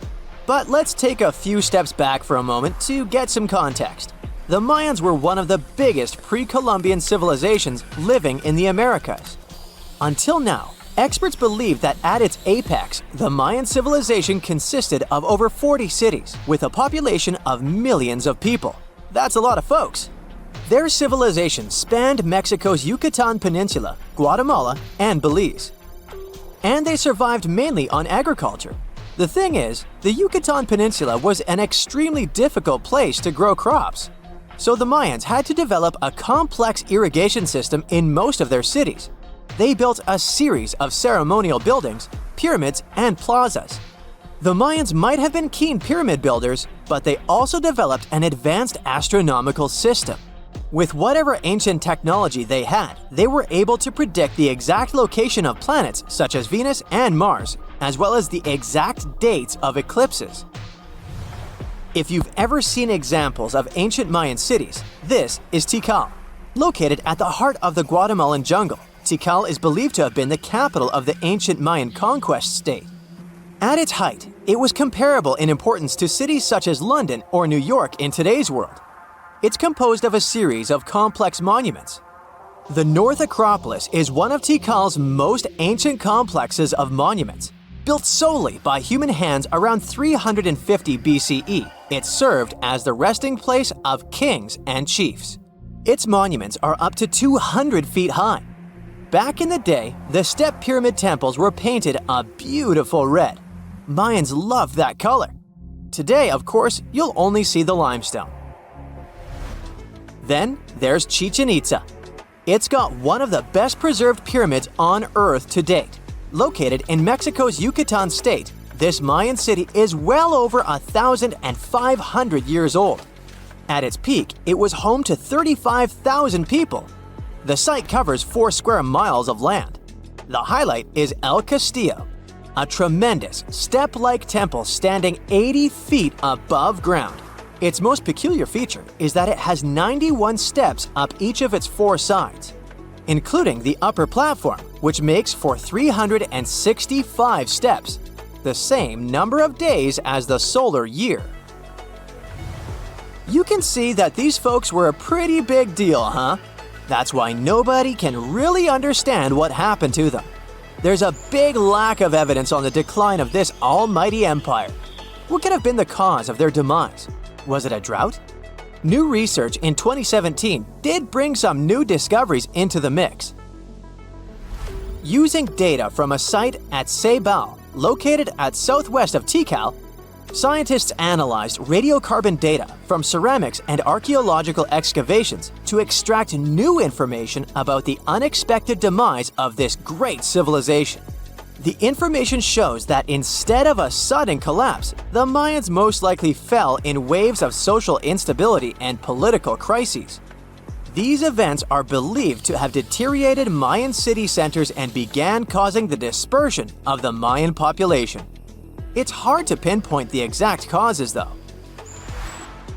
Speaker 4: But let's take a few steps back for a moment to get some context. The Mayans were one of the biggest pre-Columbian civilizations living in the Americas. Until now, experts believe that at its apex, the Mayan civilization consisted of over 40 cities with a population of millions of people. That's a lot of folks. Their civilization spanned Mexico's Yucatan Peninsula, Guatemala, and Belize. And they survived mainly on agriculture. The thing is, the Yucatan Peninsula was an extremely difficult place to grow crops. So the Mayans had to develop a complex irrigation system in most of their cities. They built a series of ceremonial buildings, pyramids, and plazas. The Mayans might have been keen pyramid builders, but they also developed an advanced astronomical system. With whatever ancient technology they had, they were able to predict the exact location of planets such as Venus and Mars, as well as the exact dates of eclipses. If you've ever seen examples of ancient Mayan cities, this is Tikal. Located at the heart of the Guatemalan jungle, Tikal is believed to have been the capital of the ancient Mayan conquest state. At its height, it was comparable in importance to cities such as London or New York in today's world. It's composed of a series of complex monuments. The North Acropolis is one of Tikal's most ancient complexes of monuments. Built solely by human hands around 350 BCE, it served as the resting place of kings and chiefs. Its monuments are up to 200 feet high. Back in the day, the step pyramid temples were painted a beautiful red. Mayans loved that color. Today, of course, you'll only see the limestone. Then there's Chichen Itza. It's got one of the best preserved pyramids on Earth to date. Located in Mexico's Yucatan state, this Mayan city is well over 1,500 years old. At its peak, it was home to 35,000 people. The site covers 4 square miles of land. The highlight is El Castillo, a tremendous step-like temple standing 80 feet above ground. Its most peculiar feature is that it has 91 steps up each of its 4 sides, including the upper platform, which makes for 365 steps, the same number of days as the solar year. You can see that these folks were a pretty big deal, huh? That's why nobody can really understand what happened to them. There's a big lack of evidence on the decline of this almighty empire. What could have been the cause of their demise? Was it a drought? New research in 2017 did bring some new discoveries into the mix. Using data from a site at Ceibal, located at southwest of Tikal, scientists analyzed radiocarbon data from ceramics and archaeological excavations to extract new information about the unexpected demise of this great civilization. The information shows that instead of a sudden collapse, the Mayans most likely fell in waves of social instability and political crises. These events are believed to have deteriorated Mayan city centers and began causing the dispersion of the Mayan population. It's hard to pinpoint the exact causes, though.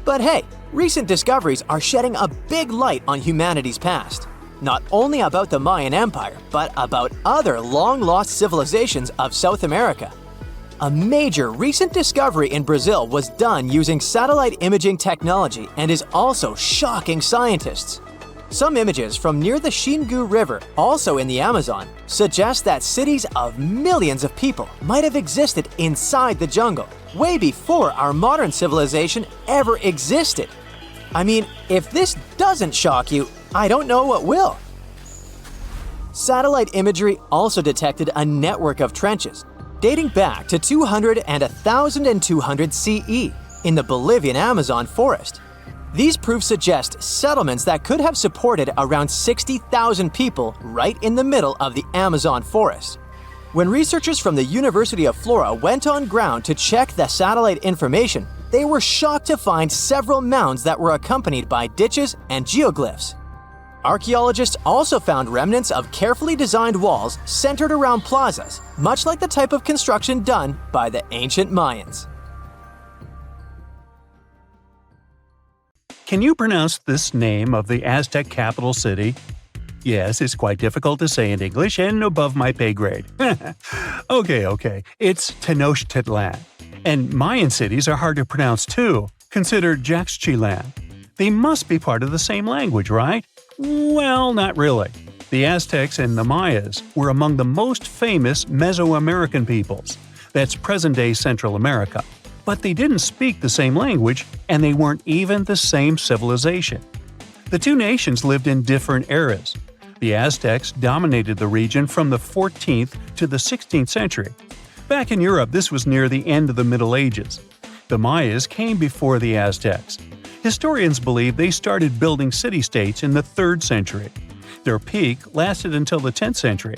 Speaker 4: But hey, recent discoveries are shedding a big light on humanity's past. Not only about the Mayan Empire, but about other long-lost civilizations of South America. A major recent discovery in Brazil was done using satellite imaging technology and is also shocking scientists. Some images from near the Xingu River, also in the Amazon, suggest that cities of millions of people might have existed inside the jungle, way before our modern civilization ever existed. I mean, if this doesn't shock you, I don't know what will. Satellite imagery also detected a network of trenches, dating back to 200 and 1200 CE in the Bolivian Amazon forest. These proofs suggest settlements that could have supported around 60,000 people right in the middle of the Amazon forest. When researchers from the University of Florida went on ground to check the satellite information, they were shocked to find several mounds that were accompanied by ditches and geoglyphs. Archaeologists also found remnants of carefully designed walls centered around plazas, much like the type of construction done by the ancient Mayans.
Speaker 1: Can you pronounce this name of the Aztec capital city? Yes, it's quite difficult to say in English and above my pay grade. Okay. It's Tenochtitlan. And Mayan cities are hard to pronounce too. Consider Jaxchilan. They must be part of the same language, right? Well, not really. The Aztecs and the Mayas were among the most famous Mesoamerican peoples. That's present-day Central America. But they didn't speak the same language, and they weren't even the same civilization. The two nations lived in different eras. The Aztecs dominated the region from the 14th to the 16th century. Back in Europe, this was near the end of the Middle Ages. The Mayas came before the Aztecs. Historians believe they started building city-states in the 3rd century. Their peak lasted until the 10th century.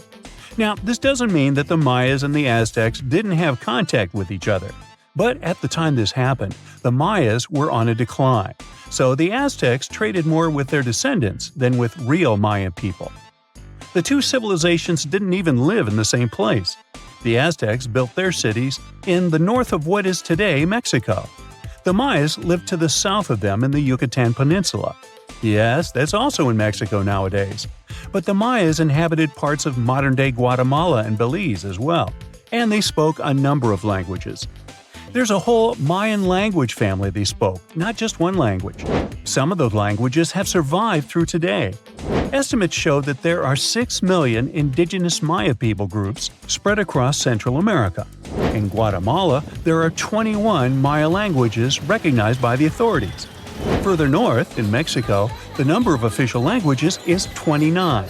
Speaker 1: Now, this doesn't mean that the Mayas and the Aztecs didn't have contact with each other. But at the time this happened, the Mayas were on a decline, so the Aztecs traded more with their descendants than with real Mayan people. The two civilizations didn't even live in the same place. The Aztecs built their cities in the north of what is today Mexico. The Mayas lived to the south of them in the Yucatan Peninsula. Yes, that's also in Mexico nowadays. But the Mayas inhabited parts of modern-day Guatemala and Belize as well, and they spoke a number of languages. There's a whole Mayan language family they spoke, not just one language. Some of those languages have survived through today. Estimates show that there are 6 million indigenous Maya people groups spread across Central America. In Guatemala, there are 21 Maya languages recognized by the authorities. Further north, in Mexico, the number of official languages is 29.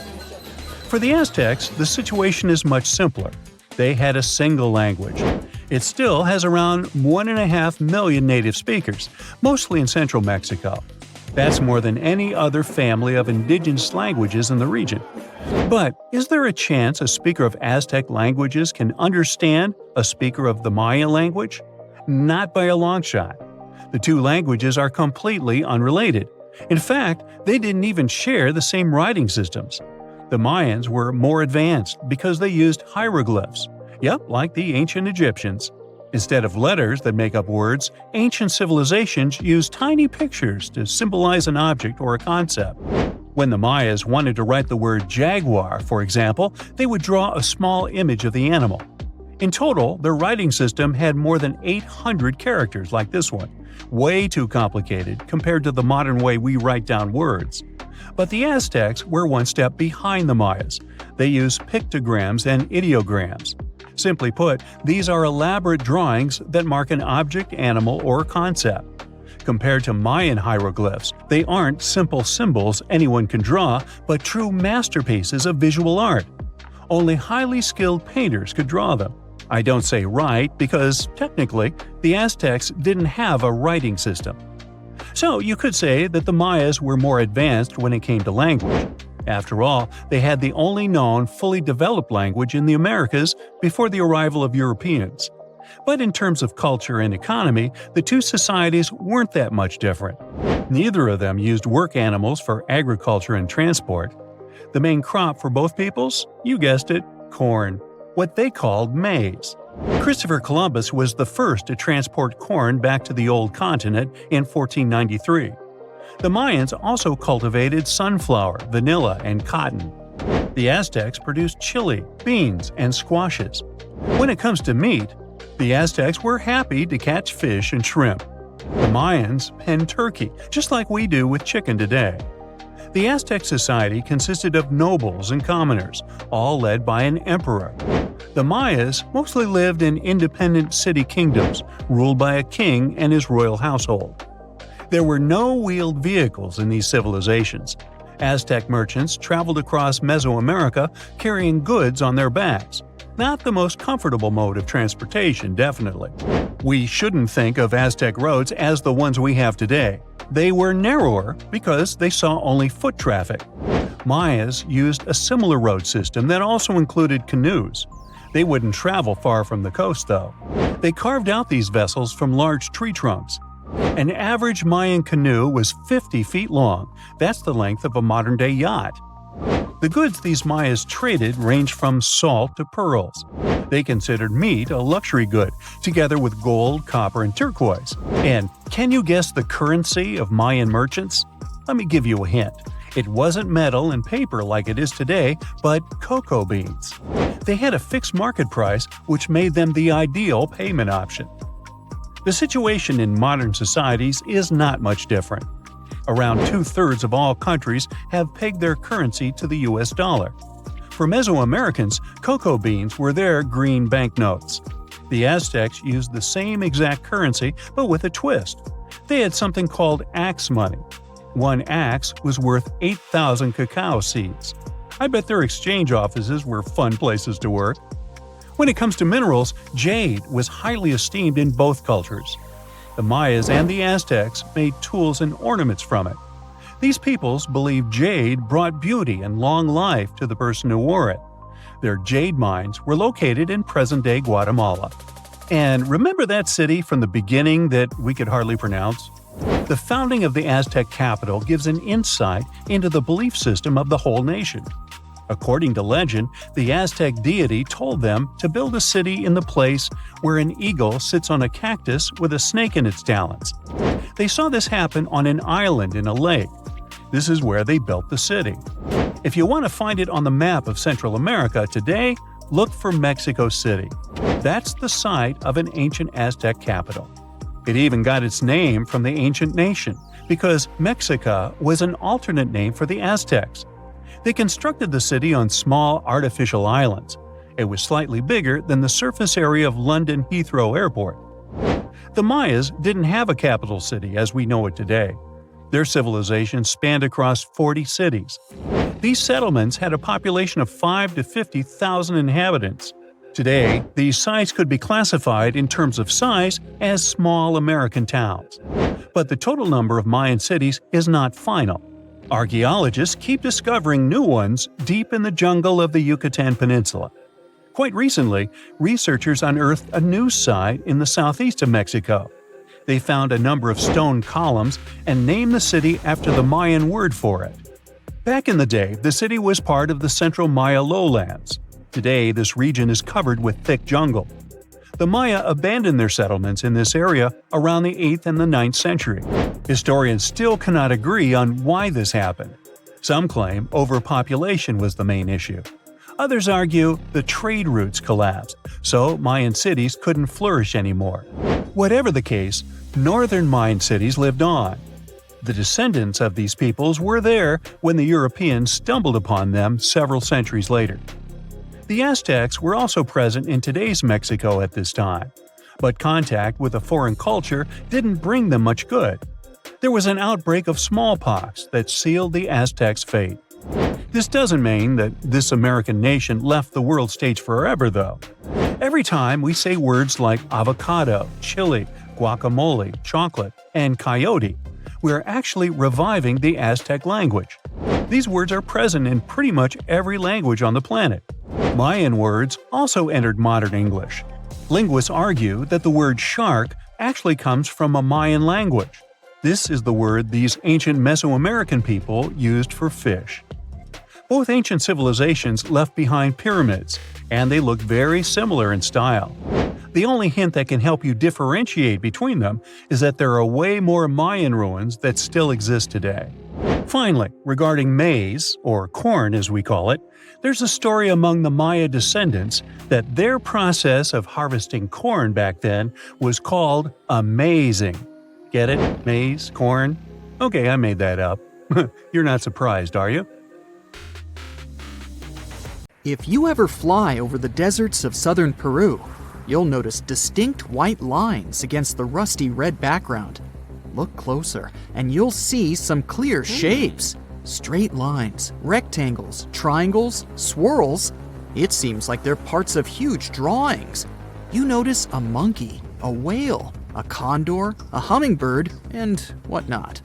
Speaker 1: For the Aztecs, the situation is much simpler. They had a single language. It still has around 1.5 million native speakers, mostly in central Mexico. That's more than any other family of indigenous languages in the region. But is there a chance a speaker of Aztec languages can understand a speaker of the Maya language? Not by a long shot. The two languages are completely unrelated. In fact, they didn't even share the same writing systems. The Mayans were more advanced because they used hieroglyphs. Yep, like the ancient Egyptians. Instead of letters that make up words, ancient civilizations used tiny pictures to symbolize an object or a concept. When the Mayas wanted to write the word jaguar, for example, they would draw a small image of the animal. In total, their writing system had more than 800 characters like this one. Way too complicated compared to the modern way we write down words. But the Aztecs were one step behind the Mayas. They used pictograms and ideograms. Simply put, these are elaborate drawings that mark an object, animal, or concept. Compared to Mayan hieroglyphs, they aren't simple symbols anyone can draw, but true masterpieces of visual art. Only highly skilled painters could draw them. I don't say write because, technically, the Aztecs didn't have a writing system. So you could say that the Mayas were more advanced when it came to language. After all, they had the only known fully developed language in the Americas before the arrival of Europeans. But in terms of culture and economy, the two societies weren't that much different. Neither of them used work animals for agriculture and transport. The main crop for both peoples? You guessed it, corn. What they called maize. Christopher Columbus was the first to transport corn back to the old continent in 1493. The Mayans also cultivated sunflower, vanilla, and cotton. The Aztecs produced chili, beans, and squashes. When it comes to meat, the Aztecs were happy to catch fish and shrimp. The Mayans penned turkey, just like we do with chicken today. The Aztec society consisted of nobles and commoners, all led by an emperor. The Mayas mostly lived in independent city kingdoms, ruled by a king and his royal household. There were no wheeled vehicles in these civilizations. Aztec merchants traveled across Mesoamerica carrying goods on their backs. Not the most comfortable mode of transportation, definitely. We shouldn't think of Aztec roads as the ones we have today. They were narrower because they saw only foot traffic. Mayas used a similar road system that also included canoes. They wouldn't travel far from the coast, though. They carved out these vessels from large tree trunks. An average Mayan canoe was 50 feet long. That's the length of a modern-day yacht. The goods these Mayas traded ranged from salt to pearls. They considered meat a luxury good, together with gold, copper, and turquoise. And can you guess the currency of Mayan merchants? Let me give you a hint. It wasn't metal and paper like it is today, but cocoa beans. They had a fixed market price, which made them the ideal payment option. The situation in modern societies is not much different. Around 2/3 of all countries have pegged their currency to the US dollar. For Mesoamericans, cocoa beans were their green banknotes. The Aztecs used the same exact currency, but with a twist. They had something called axe money. One axe was worth 8,000 cacao seeds. I bet their exchange offices were fun places to work. When it comes to minerals, jade was highly esteemed in both cultures. The Mayas and the Aztecs made tools and ornaments from it. These peoples believed jade brought beauty and long life to the person who wore it. Their jade mines were located in present-day Guatemala. And remember that city from the beginning that we could hardly pronounce? The founding of the Aztec capital gives an insight into the belief system of the whole nation. According to legend, the Aztec deity told them to build a city in the place where an eagle sits on a cactus with a snake in its talons. They saw this happen on an island in a lake. This is where they built the city. If you want to find it on the map of Central America today, look for Mexico City. That's the site of an ancient Aztec capital. It even got its name from the ancient nation, because Mexica was an alternate name for the Aztecs. They constructed the city on small artificial islands. It was slightly bigger than the surface area of London Heathrow Airport. The Mayas didn't have a capital city as we know it today. Their civilization spanned across 40 cities. These settlements had a population of 5 to 50,000 inhabitants. Today, these sites could be classified in terms of size as small American towns. But the total number of Mayan cities is not final. Archaeologists keep discovering new ones deep in the jungle of the Yucatan Peninsula. Quite recently, researchers unearthed a new site in the southeast of Mexico. They found a number of stone columns and named the city after the Mayan word for it. Back in the day, the city was part of the central Maya lowlands. Today, this region is covered with thick jungle. The Maya abandoned their settlements in this area around the 8th and the 9th century. Historians still cannot agree on why this happened. Some claim overpopulation was the main issue. Others argue the trade routes collapsed, so Mayan cities couldn't flourish anymore. Whatever the case, northern Mayan cities lived on. The descendants of these peoples were there when the Europeans stumbled upon them several centuries later. The Aztecs were also present in today's Mexico at this time, but contact with a foreign culture didn't bring them much good. There was an outbreak of smallpox that sealed the Aztecs' fate. This doesn't mean that this American nation left the world stage forever, though. Every time we say words like avocado, chili, guacamole, chocolate, and coyote, we're actually reviving the Aztec language. These words are present in pretty much every language on the planet. Mayan words also entered modern English. Linguists argue that the word shark actually comes from a Mayan language. This is the word these ancient Mesoamerican people used for fish. Both ancient civilizations left behind pyramids, and they look very similar in style. The only hint that can help you differentiate between them is that there are way more Mayan ruins that still exist today. Finally, regarding maize, or corn as we call it, there's a story among the Maya descendants that their process of harvesting corn back then was called amazing. Get it? Maize? Corn? Okay, I made that up. You're not surprised, are you?
Speaker 2: If you ever fly over the deserts of southern Peru, you'll notice distinct white lines against the rusty red background. Look closer, and you'll see some clear shapes. Straight lines, rectangles, triangles, swirls. It seems like they're parts of huge drawings. You notice a monkey, a whale, a condor, a hummingbird, and whatnot.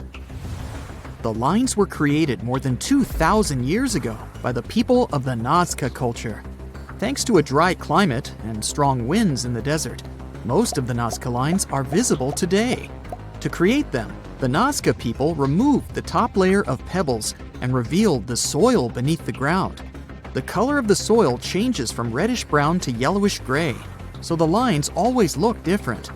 Speaker 2: The lines were created more than 2,000 years ago by the people of the Nazca culture. Thanks to a dry climate and strong winds in the desert, most of the Nazca lines are visible today. To create them, the Nazca people removed the top layer of pebbles and revealed the soil beneath the ground. The color of the soil changes from reddish-brown to yellowish-gray, so the lines always look different.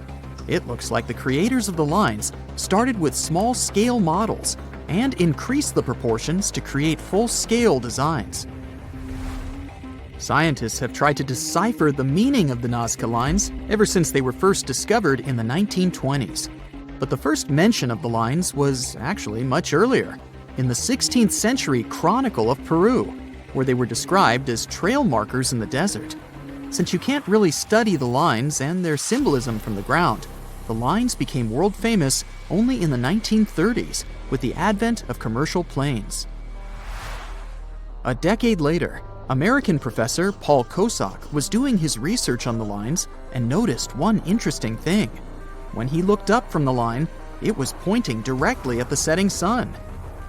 Speaker 2: It looks like the creators of the lines started with small-scale models and increased the proportions to create full-scale designs. Scientists have tried to decipher the meaning of the Nazca lines ever since they were first discovered in the 1920s. But the first mention of the lines was actually much earlier, in the 16th century Chronicle of Peru, where they were described as trail markers in the desert. Since you can't really study the lines and their symbolism from the ground, the lines became world famous only in the 1930s with the advent of commercial planes. A decade later, American professor Paul Kosak was doing his research on the lines and noticed one interesting thing. When he looked up from the line, it was pointing directly at the setting sun.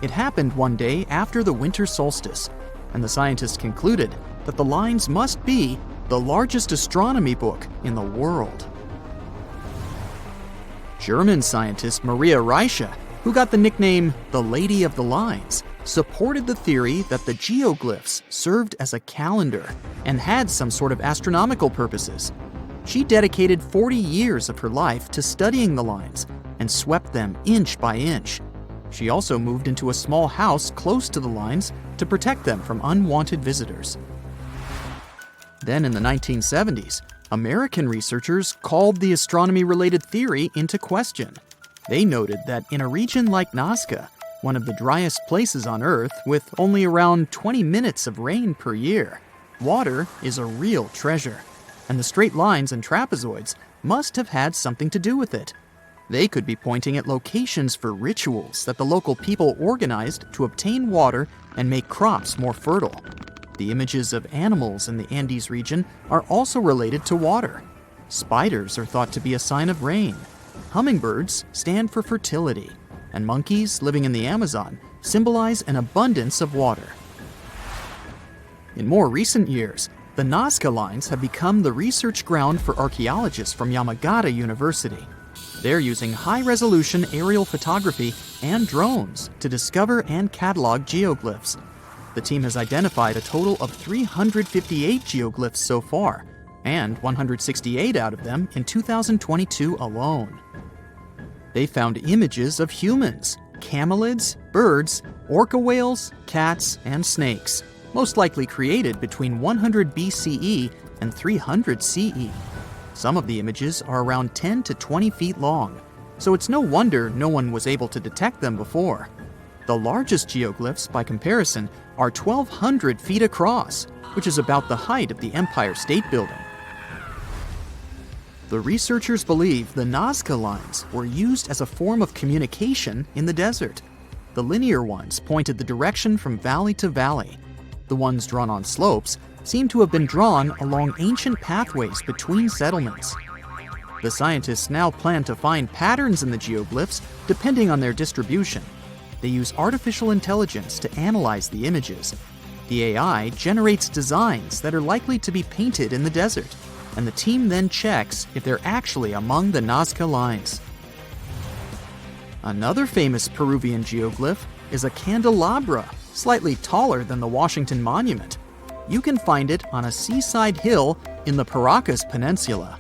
Speaker 2: It happened one day after the winter solstice, and the scientists concluded that the lines must be the largest astronomy book in the world. German scientist Maria Reiche, who got the nickname the Lady of the Lines, supported the theory that the geoglyphs served as a calendar and had some sort of astronomical purposes. She dedicated 40 years of her life to studying the lines and swept them inch by inch. She also moved into a small house close to the lines to protect them from unwanted visitors. Then in the 1970s, American researchers called the astronomy-related theory into question. They noted that in a region like Nazca, one of the driest places on Earth with only around 20 minutes of rain per year, water is a real treasure, and the straight lines and trapezoids must have had something to do with it. They could be pointing at locations for rituals that the local people organized to obtain water and make crops more fertile. The images of animals in the Andes region are also related to water. Spiders are thought to be a sign of rain. Hummingbirds stand for fertility, and monkeys living in the Amazon symbolize an abundance of water. In more recent years, the Nazca lines have become the research ground for archaeologists from Yamagata University. They're using high-resolution aerial photography and drones to discover and catalog geoglyphs. The team has identified a total of 358 geoglyphs so far, and 168 out of them in 2022 alone. They found images of humans, camelids, birds, orca whales, cats, and snakes, most likely created between 100 BCE and 300 CE. Some of the images are around 10 to 20 feet long, so it's no wonder no one was able to detect them before. The largest geoglyphs, by comparison, are 1,200 feet across, which is about the height of the Empire State Building. The researchers believe the Nazca lines were used as a form of communication in the desert. The linear ones pointed the direction from valley to valley. The ones drawn on slopes seem to have been drawn along ancient pathways between settlements. The scientists now plan to find patterns in the geoglyphs depending on their distribution. They use artificial intelligence to analyze the images. The AI generates designs that are likely to be painted in the desert, and the team then checks if they're actually among the Nazca lines. Another famous Peruvian geoglyph is a candelabra, slightly taller than the Washington Monument. You can find it on a seaside hill in the Paracas Peninsula.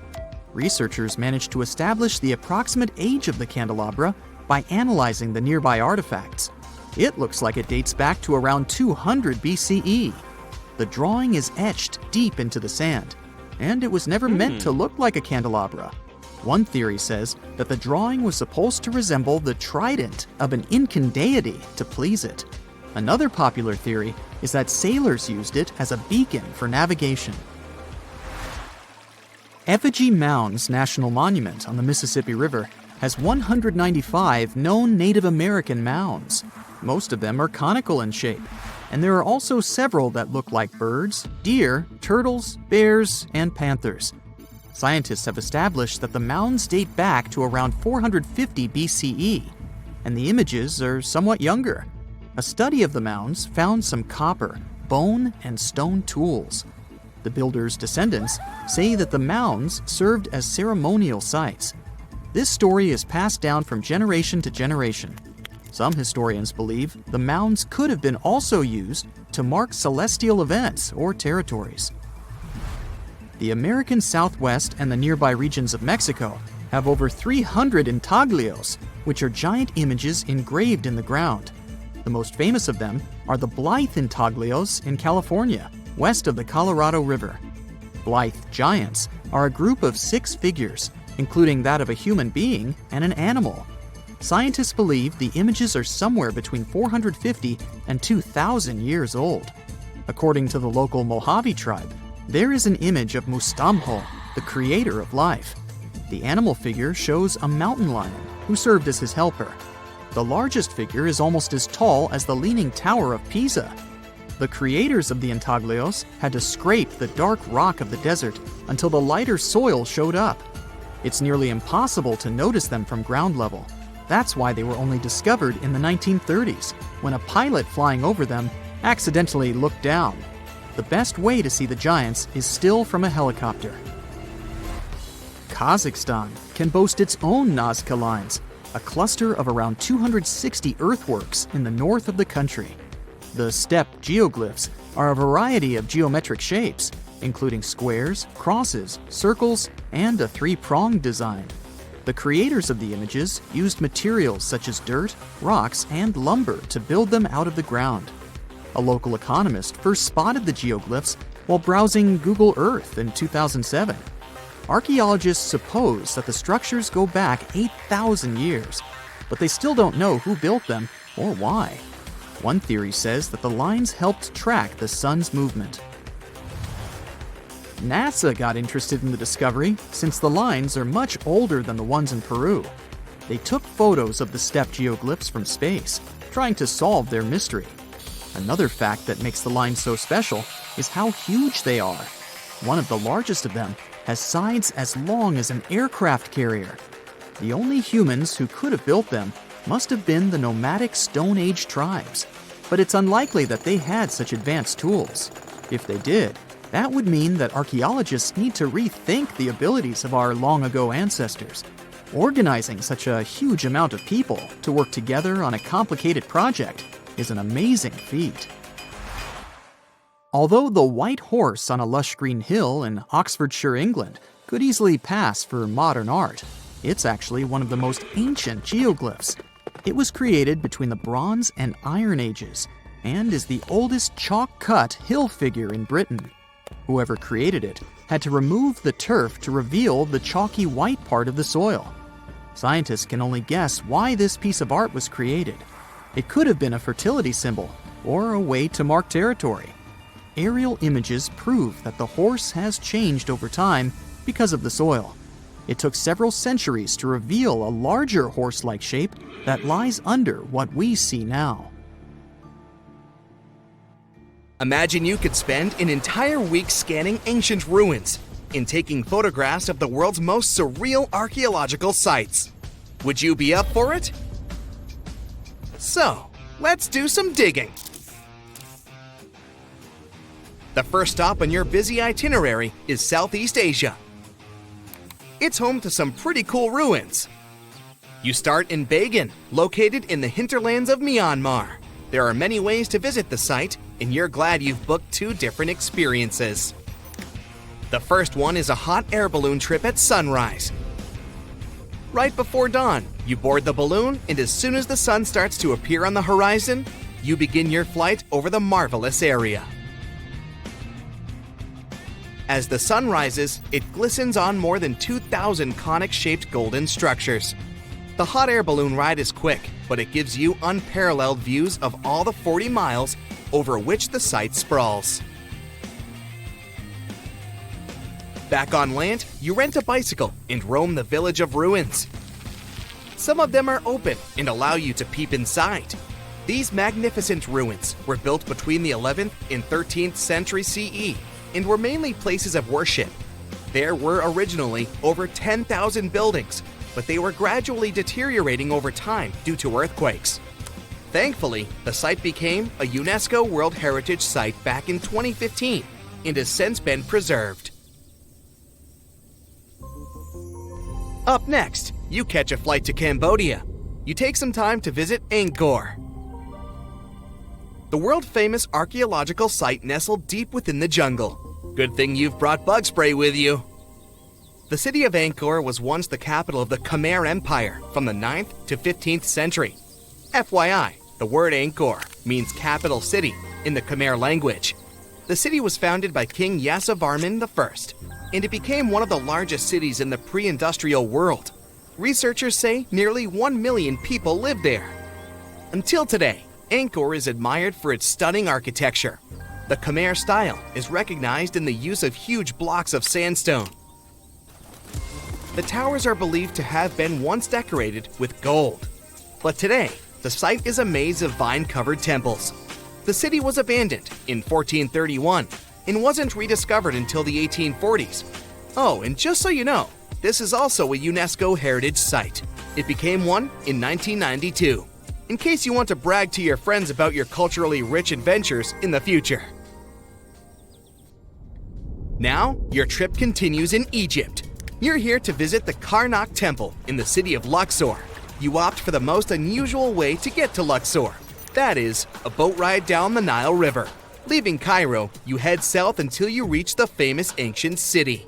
Speaker 2: Researchers managed to establish the approximate age of the candelabra by analyzing the nearby artifacts. It looks like it dates back to around 200 BCE. The drawing is etched deep into the sand, and it was never meant to look like a candelabra. One theory says that the drawing was supposed to resemble the trident of an Incan deity to please it. Another popular theory is that sailors used it as a beacon for navigation. Effigy Mounds National Monument on the Mississippi River has 195 known Native American mounds. Most of them are conical in shape, and there are also several that look like birds, deer, turtles, bears, and panthers. Scientists have established that the mounds date back to around 450 BCE, and the images are somewhat younger. A study of the mounds found some copper, bone, and stone tools. The builders' descendants say that the mounds served as ceremonial sites. This story is passed down from generation to generation. Some historians believe the mounds could have been also used to mark celestial events or territories. The American Southwest and the nearby regions of Mexico have over 300 intaglios, which are giant images engraved in the ground. The most famous of them are the Blythe intaglios in California, west of the Colorado River. Blythe giants are a group of 6 figures, including that of a human being and an animal. Scientists believe the images are somewhere between 450 and 2,000 years old. According to the local Mojave tribe, there is an image of Mustamho, the creator of life. The animal figure shows a mountain lion who served as his helper. The largest figure is almost as tall as the Leaning Tower of Pisa. The creators of the intaglios had to scrape the dark rock of the desert until the lighter soil showed up. It's nearly impossible to notice them from ground level. That's why they were only discovered in the 1930s, when a pilot flying over them accidentally looked down. The best way to see the giants is still from a helicopter. Kazakhstan can boast its own Nazca lines, a cluster of around 260 earthworks in the north of the country. The steppe geoglyphs are a variety of geometric shapes, including squares, crosses, circles, and a 3-pronged design. The creators of the images used materials such as dirt, rocks, and lumber to build them out of the ground. A local economist first spotted the geoglyphs while browsing Google Earth in 2007. Archaeologists suppose that the structures go back 8,000 years, but they still don't know who built them or why. One theory says that the lines helped track the sun's movement. NASA got interested in the discovery since the lines are much older than the ones in Peru. They took photos of the steppe geoglyphs from space, trying to solve their mystery. Another fact that makes the lines so special is how huge they are. One of the largest of them has sides as long as an aircraft carrier. The only humans who could have built them must have been the nomadic Stone Age tribes, but it's unlikely that they had such advanced tools. If they did, that would mean that archaeologists need to rethink the abilities of our long-ago ancestors. Organizing such a huge amount of people to work together on a complicated project is an amazing feat. Although the white horse on a lush green hill in Oxfordshire, England, could easily pass for modern art, it's actually one of the most ancient geoglyphs. It was created between the Bronze and Iron Ages and is the oldest chalk-cut hill figure in Britain. Whoever created it had to remove the turf to reveal the chalky white part of the soil. Scientists can only guess why this piece of art was created. It could have been a fertility symbol or a way to mark territory. Aerial images prove that the horse has changed over time because of the soil. It took several centuries to reveal a larger horse-like shape that lies under what we see now.
Speaker 5: Imagine you could spend an entire week scanning ancient ruins and taking photographs of the world's most surreal archaeological sites. Would you be up for it? So, let's do some digging. The first stop on your busy itinerary is Southeast Asia. It's home to some pretty cool ruins. You start in Bagan, located in the hinterlands of Myanmar. There are many ways to visit the site, and you're glad you've booked 2 different experiences. The first one is a hot air balloon trip at sunrise. Right before dawn, you board the balloon, and as soon as the sun starts to appear on the horizon, you begin your flight over the marvelous area. As the sun rises, it glistens on more than 2,000 conic-shaped golden structures. The hot air balloon ride is quick, but it gives you unparalleled views of all the 40 miles over which the site sprawls. Back on land, you rent a bicycle and roam the village of ruins. Some of them are open and allow you to peep inside. These magnificent ruins were built between the 11th and 13th century CE and were mainly places of worship. There were originally over 10,000 buildings, but they were gradually deteriorating over time due to earthquakes. Thankfully, the site became a UNESCO World Heritage Site back in 2015 and has since been preserved. Up next, you catch a flight to Cambodia. You take some time to visit Angkor, the world-famous archaeological site nestled deep within the jungle. Good thing you've brought bug spray with you. The city of Angkor was once the capital of the Khmer Empire from the 9th to 15th century. FYI, the word Angkor means capital city in the Khmer language. The city was founded by King Yasovarman I, and it became one of the largest cities in the pre-industrial world. Researchers say nearly 1 million people live there. Until today, Angkor is admired for its stunning architecture. The Khmer style is recognized in the use of huge blocks of sandstone. The towers are believed to have been once decorated with gold. But today, the site is a maze of vine-covered temples. The city was abandoned in 1431 and wasn't rediscovered until the 1840s. Oh, and just so you know, this is also a UNESCO Heritage Site. It became one in 1992, in case you want to brag to your friends about your culturally rich adventures in the future. Now, your trip continues in Egypt. You're here to visit the Karnak Temple in the city of Luxor. You opt for the most unusual way to get to Luxor. That is, a boat ride down the Nile River. Leaving Cairo, you head south until you reach the famous ancient city.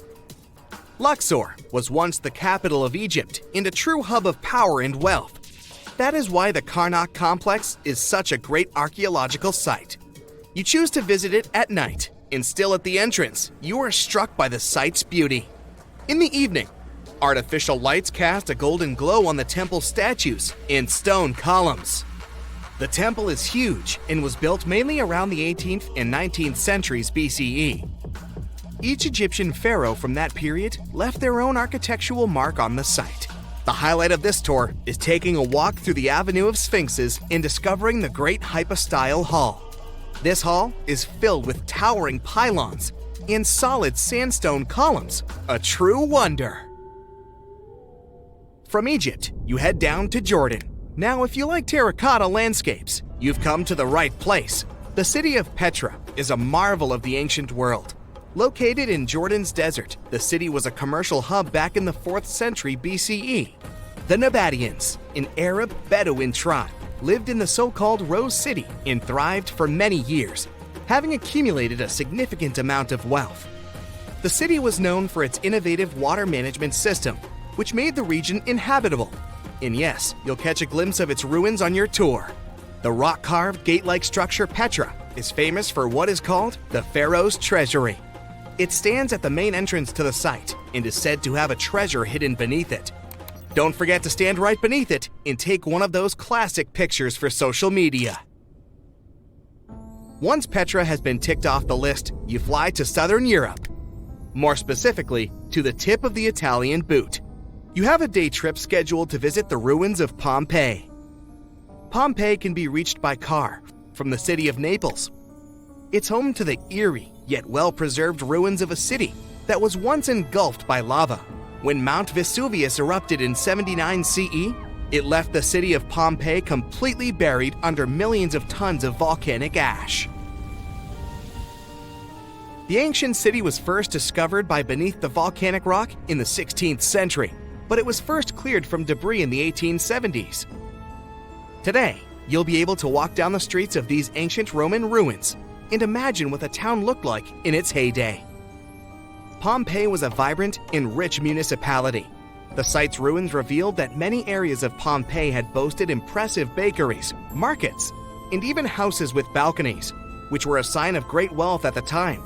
Speaker 5: Luxor was once the capital of Egypt and a true hub of power and wealth. That is why the Karnak complex is such a great archaeological site. You choose to visit it at night, and still at the entrance, you are struck by the site's beauty. In the evening, artificial lights cast a golden glow on the temple statues and stone columns. The temple is huge and was built mainly around the 18th and 19th centuries BCE. Each Egyptian pharaoh from that period left their own architectural mark on the site. The highlight of this tour is taking a walk through the Avenue of Sphinxes and discovering the Great Hypostyle Hall. This hall is filled with towering pylons and solid sandstone columns, a true wonder. From Egypt, you head down to Jordan. Now, if you like terracotta landscapes, you've come to the right place. The city of Petra is a marvel of the ancient world. Located in Jordan's desert, the city was a commercial hub back in the 4th century BCE. The Nabateans, an Arab Bedouin tribe, lived in the so-called Rose City and thrived for many years, having accumulated a significant amount of wealth. The city was known for its innovative water management system, which made the region inhabitable. And yes, you'll catch a glimpse of its ruins on your tour. The rock-carved gate-like structure Petra is famous for what is called the Pharaoh's Treasury. It stands at the main entrance to the site and is said to have a treasure hidden beneath it. Don't forget to stand right beneath it and take one of those classic pictures for social media. Once Petra has been ticked off the list, you fly to southern Europe. More specifically, to the tip of the Italian boot. You have a day trip scheduled to visit the ruins of Pompeii. Pompeii can be reached by car from the city of Naples. It's home to the eerie yet well-preserved ruins of a city that was once engulfed by lava. When Mount Vesuvius erupted in 79 CE, it left the city of Pompeii completely buried under millions of tons of volcanic ash. The ancient city was first discovered by beneath the volcanic rock in the 16th century, but it was first cleared from debris in the 1870s. Today, you'll be able to walk down the streets of these ancient Roman ruins and imagine what the town looked like in its heyday. Pompeii was a vibrant and rich municipality. The site's ruins revealed that many areas of Pompeii had boasted impressive bakeries, markets, and even houses with balconies, which were a sign of great wealth at the time.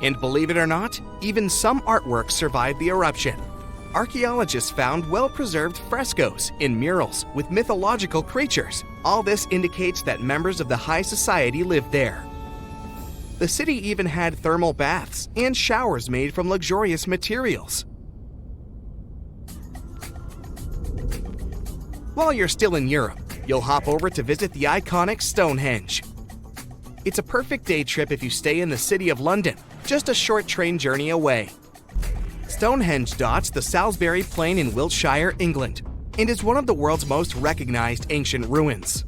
Speaker 5: And believe it or not, even some artworks survived the eruption. Archaeologists found well-preserved frescoes and murals with mythological creatures. All this indicates that members of the high society lived there. The city even had thermal baths and showers made from luxurious materials. While you're still in Europe, you'll hop over to visit the iconic Stonehenge. It's a perfect day trip if you stay in the city of London, just a short train journey away. Stonehenge dots the Salisbury Plain in Wiltshire, England, and is one of the world's most recognized ancient ruins.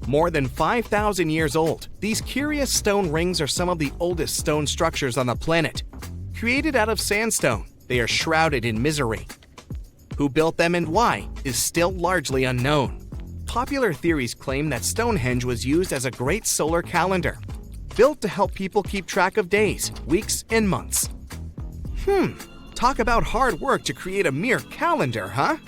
Speaker 5: More than 5,000 years old, these curious stone rings are some of the oldest stone structures on the planet. Created out of sandstone, they are shrouded in misery. Who built them and why is still largely unknown. Popular theories claim that Stonehenge was used as a great solar calendar, built to help people keep track of days, weeks, and months. Talk about hard work to create a mere calendar, huh?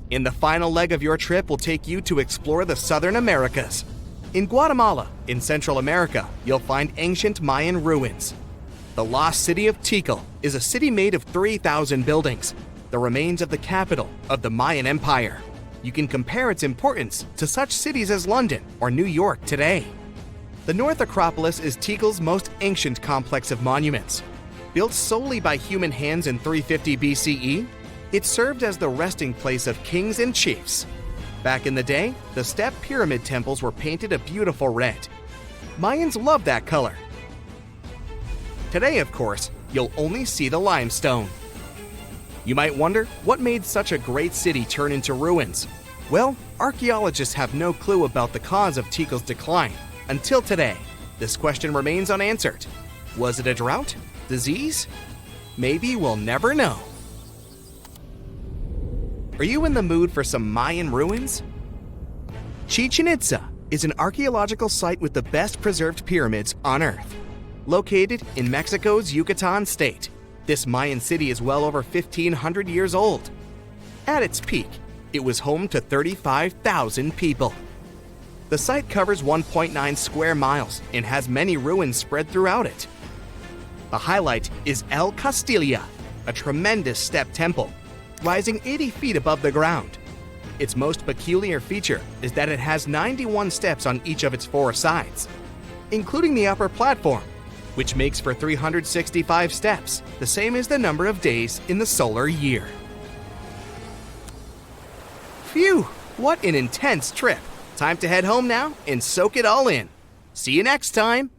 Speaker 5: In the final leg of your trip, we'll take you to explore the Southern Americas. In Guatemala, in Central America, you'll find ancient Mayan ruins. The lost city of Tikal is a city made of 3,000 buildings, the remains of the capital of the Mayan Empire. You can compare its importance to such cities as London or New York today. The North Acropolis is Tikal's most ancient complex of monuments. Built solely by human hands in 350 BCE, it served as the resting place of kings and chiefs. Back in the day, the step pyramid temples were painted a beautiful red. Mayans loved that color. Today, of course, you'll only see the limestone. You might wonder what made such a great city turn into ruins. Well, archaeologists have no clue about the cause of Tikal's decline. Until today, this question remains unanswered. Was it a drought? Disease? Maybe we'll never know. Are you in the mood for some Mayan ruins? Chichen Itza is an archaeological site with the best preserved pyramids on Earth. Located in Mexico's Yucatan state, this Mayan city is well over 1,500 years old. At its peak, it was home to 35,000 people. The site covers 1.9 square miles and has many ruins spread throughout it. The highlight is El Castilla, a tremendous step temple, rising 80 feet above the ground. Its most peculiar feature is that it has 91 steps on each of its 4 sides, including the upper platform, which makes for 365 steps, the same as the number of days in the solar year. Phew, what an intense trip! Time to head home now and soak it all in. See you next time!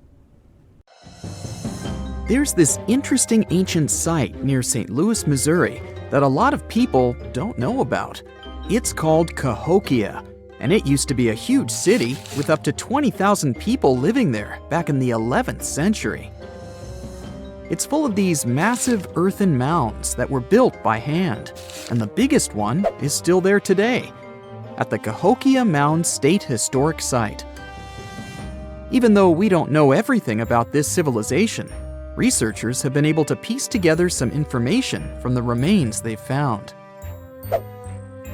Speaker 2: There's this interesting ancient site near St. Louis, Missouri, that a lot of people don't know about. It's called Cahokia, and it used to be a huge city with up to 20,000 people living there back in the 11th century. It's full of these massive earthen mounds that were built by hand, and the biggest one is still there today, at the Cahokia Mound State Historic Site. Even though we don't know everything about this civilization, researchers have been able to piece together some information from the remains they've found.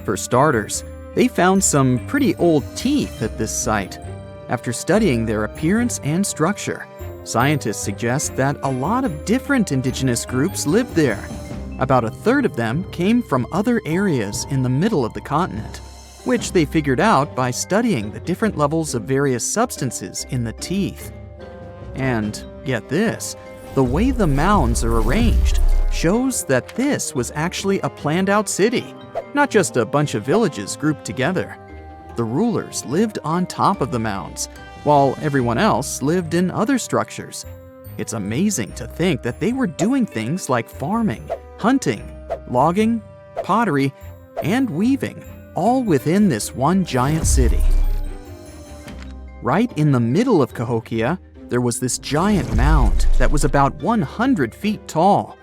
Speaker 2: For starters, they found some pretty old teeth at this site. After studying their appearance and structure, scientists suggest that a lot of different indigenous groups lived there. About a third of them came from other areas in the middle of the continent, which they figured out by studying the different levels of various substances in the teeth. And get this, the way the mounds are arranged shows that this was actually a planned-out city, not just a bunch of villages grouped together. The rulers lived on top of the mounds, while everyone else lived in other structures. It's amazing to think that they were doing things like farming, hunting, logging, pottery, and weaving, all within this one giant city. Right in the middle of Cahokia, there was this giant mound that was about 100 feet tall,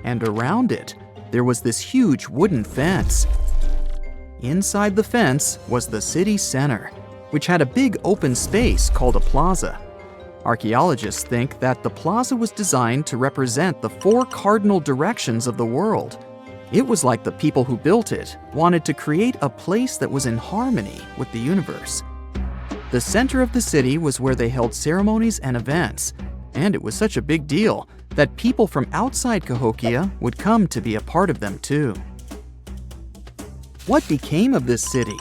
Speaker 2: and around it, there was this huge wooden fence. Inside the fence was the city center, which had a big open space called a plaza. Archaeologists think that the plaza was designed to represent the 4 cardinal directions of the world. It was like the people who built it wanted to create a place that was in harmony with the universe. The center of the city was where they held ceremonies and events, and it was such a big deal that people from outside Cahokia would come to be a part of them too. What became of this city?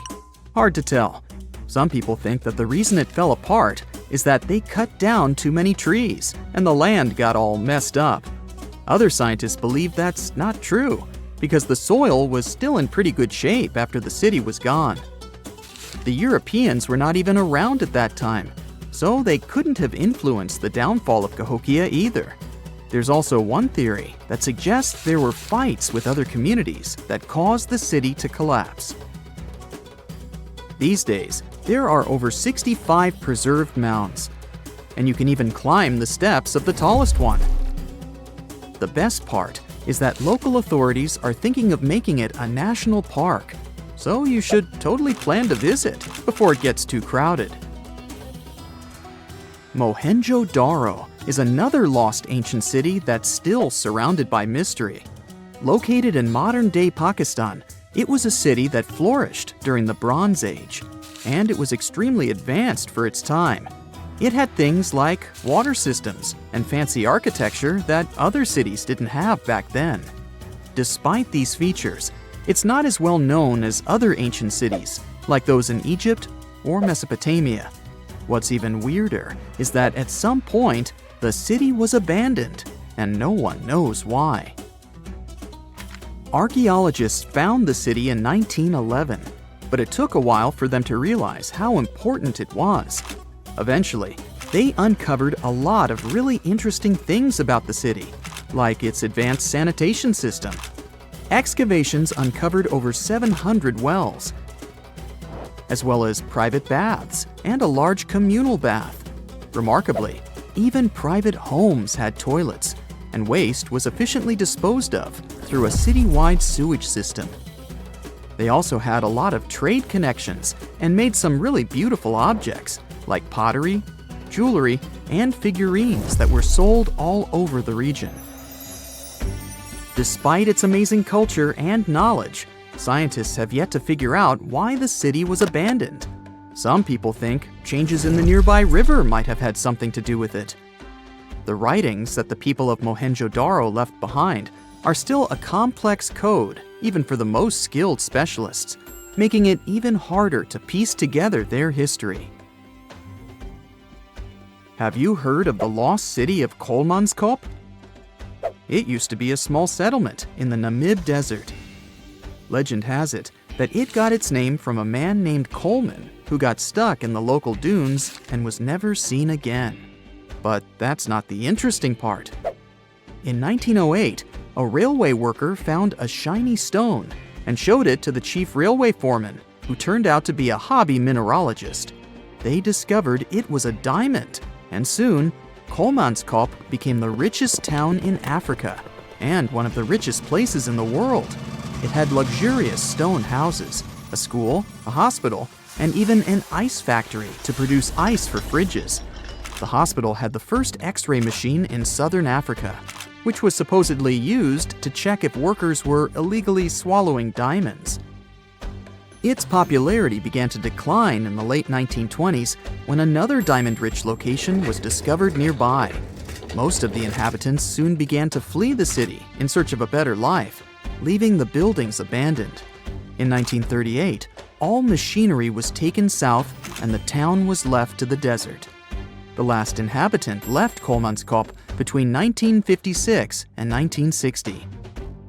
Speaker 2: Hard to tell. Some people think that the reason it fell apart is that they cut down too many trees and the land got all messed up. Other scientists believe that's not true because the soil was still in pretty good shape after the city was gone. The Europeans were not even around at that time, so they couldn't have influenced the downfall of Cahokia either. There's also one theory that suggests there were fights with other communities that caused the city to collapse. These days, there are over 65 preserved mounds, and you can even climb the steps of the tallest one. The best part is that local authorities are thinking of making it a national park, so you should totally plan to visit before it gets too crowded. Mohenjo-Daro is another lost ancient city that's still surrounded by mystery. Located in modern-day Pakistan, it was a city that flourished during the Bronze Age, and it was extremely advanced for its time. It had things like water systems and fancy architecture that other cities didn't have back then. Despite these features, it's not as well known as other ancient cities, like those in Egypt or Mesopotamia. What's even weirder is that at some point, the city was abandoned, and no one knows why. Archaeologists found the city in 1911, but it took a while for them to realize how important it was. Eventually, they uncovered a lot of really interesting things about the city, like its advanced sanitation system. Excavations uncovered over 700 wells, as well as private baths and a large communal bath. Remarkably, even private homes had toilets, and waste was efficiently disposed of through a citywide sewage system. They also had a lot of trade connections and made some really beautiful objects, like pottery, jewelry, and figurines that were sold all over the region. Despite its amazing culture and knowledge, scientists have yet to figure out why the city was abandoned. Some people think changes in the nearby river might have had something to do with it. The writings that the people of Mohenjo-Daro left behind are still a complex code, even for the most skilled specialists, making it even harder to piece together their history. Have you heard of the lost city of Kolmanskop? It used to be a small settlement in the Namib Desert. Legend has it that it got its name from a man named Coleman who got stuck in the local dunes and was never seen again. But that's not the interesting part. In 1908, a railway worker found a shiny stone and showed it to the chief railway foreman, who turned out to be a hobby mineralogist. They discovered it was a diamond, and soon, Kolmanskop became the richest town in Africa and one of the richest places in the world. It had luxurious stone houses, a school, a hospital, and even an ice factory to produce ice for fridges. The hospital had the first X-ray machine in southern Africa, which was supposedly used to check if workers were illegally swallowing diamonds. Its popularity began to decline in the late 1920s when another diamond-rich location was discovered nearby. Most of the inhabitants soon began to flee the city in search of a better life, leaving the buildings abandoned. In 1938, all machinery was taken south and the town was left to the desert. The last inhabitant left Kolmanskop between 1956 and 1960.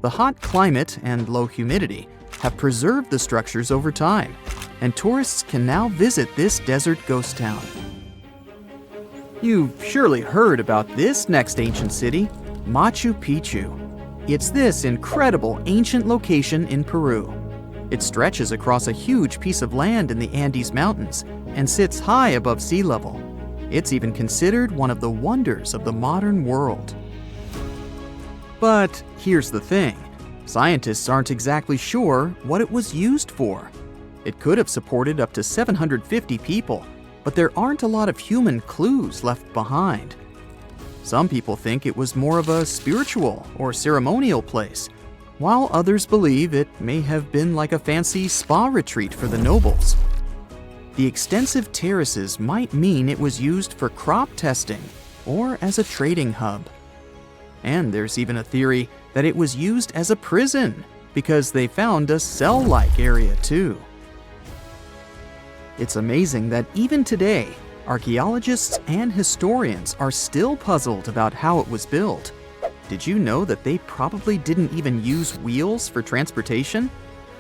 Speaker 2: The hot climate and low humidity have preserved the structures over time, and tourists can now visit this desert ghost town. You've surely heard about this next ancient city, Machu Picchu. It's this incredible ancient location in Peru. It stretches across a huge piece of land in the Andes Mountains and sits high above sea level. It's even considered one of the wonders of the modern world. But here's the thing. Scientists aren't exactly sure what it was used for. It could have supported up to 750 people, but there aren't a lot of human clues left behind. Some people think it was more of a spiritual or ceremonial place, while others believe it may have been like a fancy spa retreat for the nobles. The extensive terraces might mean it was used for crop testing or as a trading hub. And there's even a theory that it was used as a prison because they found a cell-like area too. It's amazing that even today, archaeologists and historians are still puzzled about how it was built. Did you know that they probably didn't even use wheels for transportation?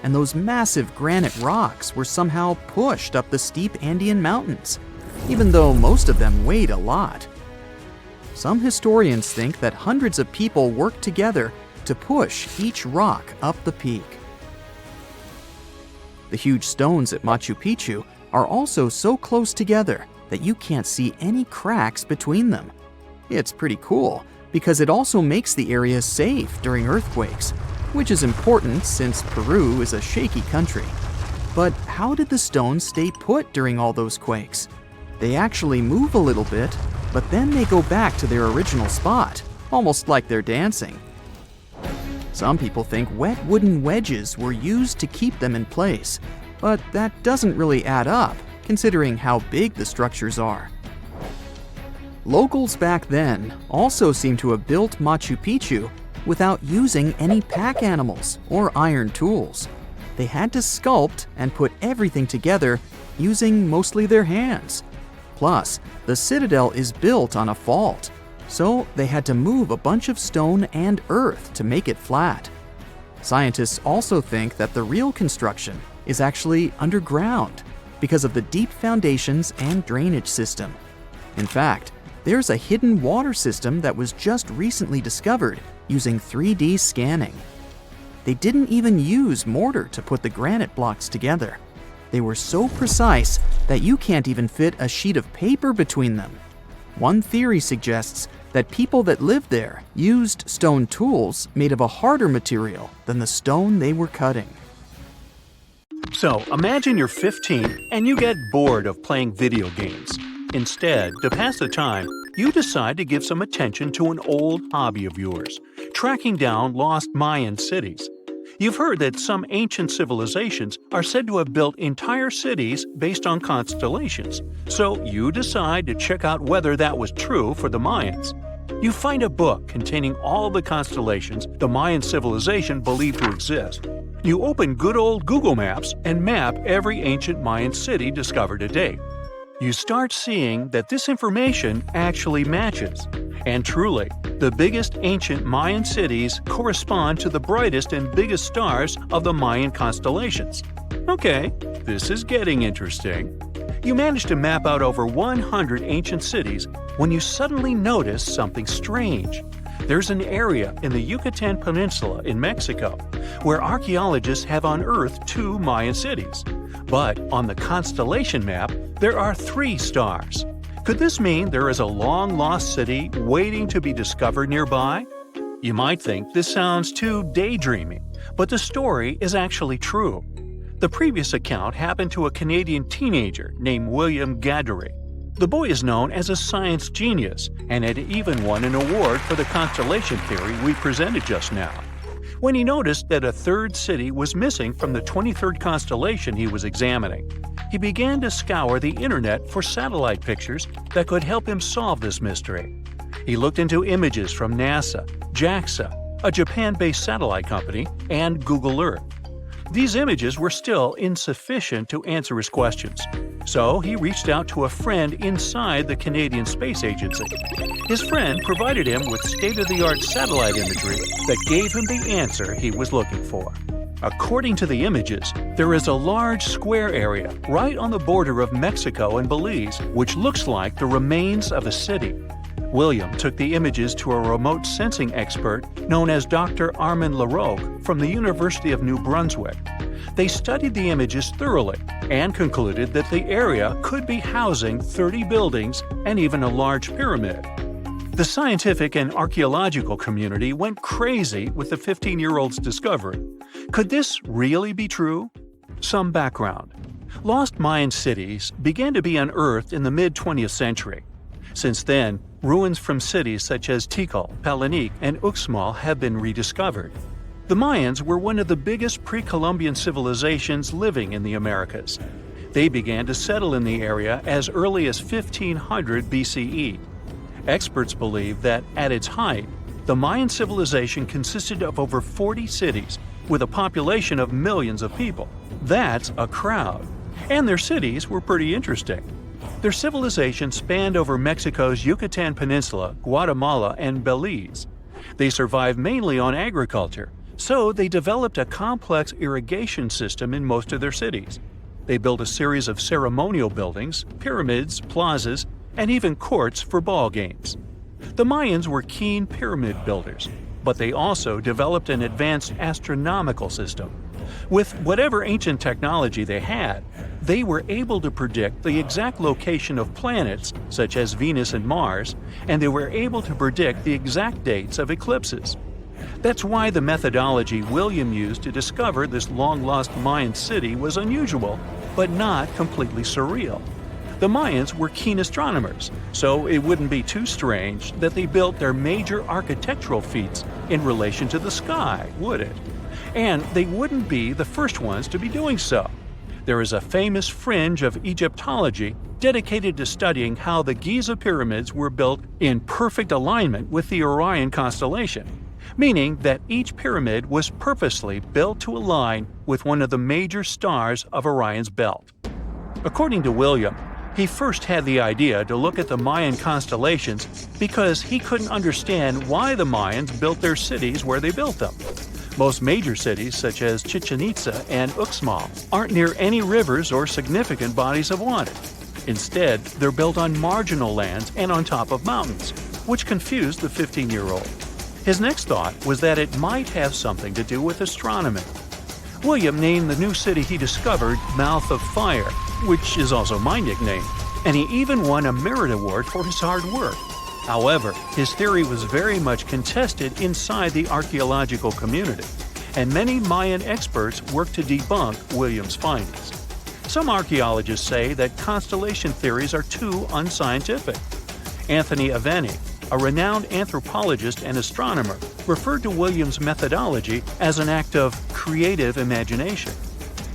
Speaker 2: And those massive granite rocks were somehow pushed up the steep Andean mountains, even though most of them weighed a lot. Some historians think that hundreds of people worked together to push each rock up the peak. The huge stones at Machu Picchu are also so close together that you can't see any cracks between them. It's pretty cool because it also makes the area safe during earthquakes, which is important since Peru is a shaky country. But how did the stones stay put during all those quakes? They actually move a little bit, but then they go back to their original spot, almost like they're dancing. Some people think wet wooden wedges were used to keep them in place, but that doesn't really add up, considering how big the structures are. Locals back then also seem to have built Machu Picchu without using any pack animals or iron tools. They had to sculpt and put everything together using mostly their hands. Plus, the citadel is built on a fault, so they had to move a bunch of stone and earth to make it flat. Scientists also think that the real construction is actually underground because of the deep foundations and drainage system. In fact, there's a hidden water system that was just recently discovered using 3D scanning. They didn't even use mortar to put the granite blocks together. They were so precise that you can't even fit a sheet of paper between them. One theory suggests that people that lived there used stone tools made of a harder material than the stone they were cutting.
Speaker 1: So, imagine you're 15 and you get bored of playing video games. Instead, to pass the time, you decide to give some attention to an old hobby of yours, tracking down lost Mayan cities. You've heard that some ancient civilizations are said to have built entire cities based on constellations, so you decide to check out whether that was true for the Mayans. You find a book containing all the constellations the Mayan civilization believed to exist. You open good old Google Maps and map every ancient Mayan city discovered to date. You start seeing that this information actually matches. And truly, the biggest ancient Mayan cities correspond to the brightest and biggest stars of the Mayan constellations. Okay, this is getting interesting. You manage to map out over 100 ancient cities when you suddenly notice something strange. There's an area in the Yucatan Peninsula in Mexico where archaeologists have unearthed 2 Mayan cities. But on the constellation map, there are 3 stars. Could this mean there is a long-lost city waiting to be discovered nearby? You might think this sounds too daydreaming, but the story is actually true. The previous account happened to a Canadian teenager named William Gaddery. The boy is known as a science genius and had even won an award for the constellation theory we presented just now. When he noticed that a 3rd city was missing from the 23rd constellation he was examining, he began to scour the internet for satellite pictures that could help him solve this mystery. He looked into images from NASA, JAXA, a Japan-based satellite company, and Google Earth. These images were still insufficient to answer his questions, so he reached out to a friend inside the Canadian Space Agency. His friend provided him with state-of-the-art satellite imagery that gave him the answer he was looking for. According to the images, there is a large square area right on the border of Mexico and Belize, which looks like the remains of a city. William took the images to a remote sensing expert known as Dr. Armand Laroque from the University of New Brunswick. They studied the images thoroughly and concluded that the area could be housing 30 buildings and even a large pyramid. The scientific and archaeological community went crazy with the 15-year-old's discovery. Could this really be true? Some background. Lost Mayan cities began to be unearthed in the mid-20th century. Since then, ruins from cities such as Tikal, Palenque, and Uxmal have been rediscovered. The Mayans were one of the biggest pre-Columbian civilizations living in the Americas. They began to settle in the area as early as 1500 BCE. Experts believe that at its height, the Mayan civilization consisted of over 40 cities with a population of millions of people. That's a crowd. And their cities were pretty interesting. Their civilization spanned over Mexico's Yucatan Peninsula, Guatemala, and Belize. They survived mainly on agriculture, so they developed a complex irrigation system in most of their cities. They built a series of ceremonial buildings, pyramids, plazas, and even courts for ball games. The Mayans were keen pyramid builders, but they also developed an advanced astronomical system. With whatever ancient technology they had, they were able to predict the exact location of planets, such as Venus and Mars, and they were able to predict the exact dates of eclipses. That's why the methodology William used to discover this long-lost Mayan city was unusual, but not completely surreal. The Mayans were keen astronomers, so it wouldn't be too strange that they built their major architectural feats in relation to the sky, would it? And they wouldn't be the first ones to be doing so. There is a famous fringe of Egyptology dedicated to studying how the Giza pyramids were built in perfect alignment with the Orion constellation, meaning that each pyramid was purposely built to align with one of the major stars of Orion's belt. According to William, he first had the idea to look at the Mayan constellations because he couldn't understand why the Mayans built their cities where they built them. Most major cities, such as Chichen Itza and Uxmal, aren't near any rivers or significant bodies of water. Instead, they're built on marginal lands and on top of mountains, which confused the 15-year-old. His next thought was that it might have something to do with astronomy. William named the new city he discovered Mouth of Fire, which is also my nickname, and he even won a merit award for his hard work. However, his theory was very much contested inside the archaeological community, and many Mayan experts worked to debunk William's findings. Some archaeologists say that constellation theories are too unscientific. Anthony Aveni, a renowned anthropologist and astronomer, referred to William's methodology as an act of creative imagination.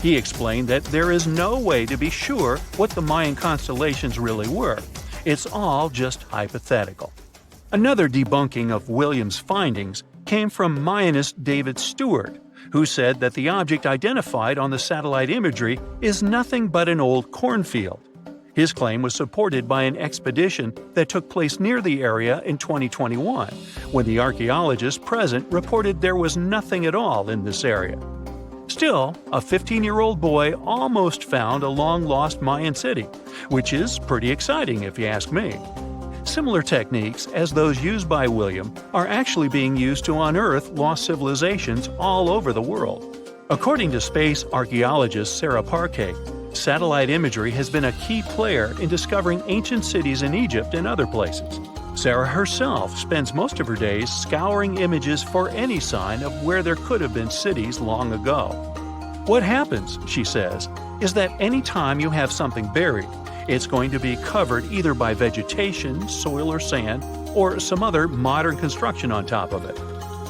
Speaker 1: He explained that there is no way to be sure what the Mayan constellations really were. It's all just hypothetical. Another debunking of William's findings came from Mayanist David Stewart, who said that the object identified on the satellite imagery is nothing but an old cornfield. His claim was supported by an expedition that took place near the area in 2021, when the archaeologists present reported there was nothing at all in this area. Still, a 15-year-old boy almost found a long-lost Mayan city, which is pretty exciting if you ask me. Similar techniques as those used by William are actually being used to unearth lost civilizations all over the world. According to space archaeologist Sarah Parquet, satellite imagery has been a key player in discovering ancient cities in Egypt and other places. Sarah herself spends most of her days scouring images for any sign of where there could have been cities long ago. What happens, she says, is that any time you have something buried, it's going to be covered either by vegetation, soil or sand, or some other modern construction on top of it.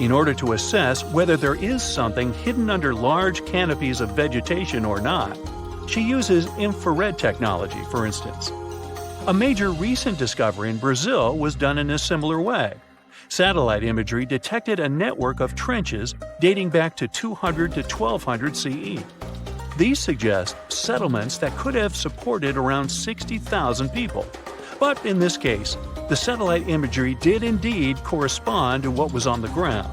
Speaker 1: In order to assess whether there is something hidden under large canopies of vegetation or not, she uses infrared technology, for instance. A major recent discovery in Brazil was done in a similar way. Satellite imagery detected a network of trenches dating back to 200 to 1200 CE. These suggest settlements that could have supported around 60,000 people. But in this case, the satellite imagery did indeed correspond to what was on the ground.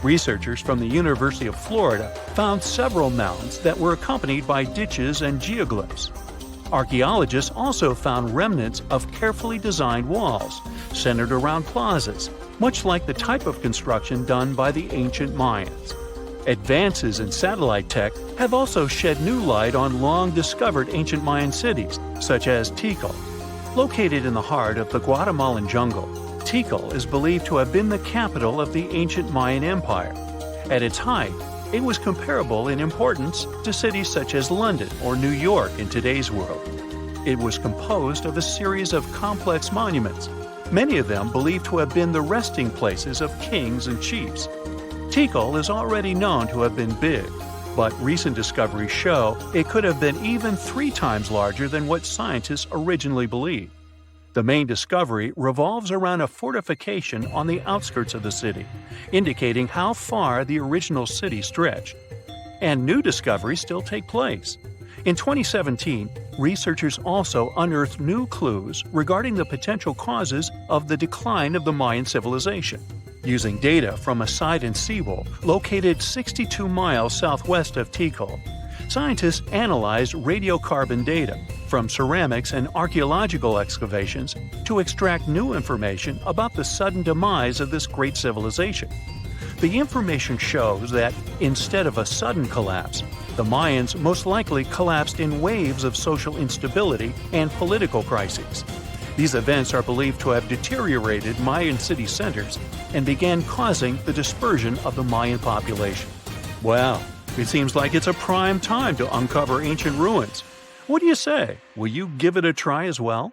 Speaker 1: Researchers from the University of Florida found several mountains that were accompanied by ditches and geoglyphs. Archaeologists also found remnants of carefully designed walls, centered around plazas, much like the type of construction done by the ancient Mayans. Advances in satellite tech have also shed new light on long-discovered ancient Mayan cities, such as Tikal. Located in the heart of the Guatemalan jungle, Tikal is believed to have been the capital of the ancient Mayan Empire. At its height, it was comparable in importance to cities such as London or New York in today's world. It was composed of a series of complex monuments, many of them believed to have been the resting places of kings and chiefs. Tikal is already known to have been big. but recent discoveries show it could have been even 3 times larger than what scientists originally believed. The main discovery revolves around a fortification on the outskirts of the city, indicating how far the original city stretched. And new discoveries still take place. In 2017, researchers also unearthed new clues regarding the potential causes of the decline of the Mayan civilization. Using data from a site in Cebu located 62 miles southwest of Tikal, scientists analyzed radiocarbon data from ceramics and archaeological excavations to extract new information about the sudden demise of this great civilization. The information shows that, instead of a sudden collapse, the Mayans most likely collapsed in waves of social instability and political crises. These events are believed to have deteriorated Mayan city centers and began causing the dispersion of the Mayan population. Wow, it seems like it's a prime time to uncover ancient ruins. What do you say? Will you give it a try as well?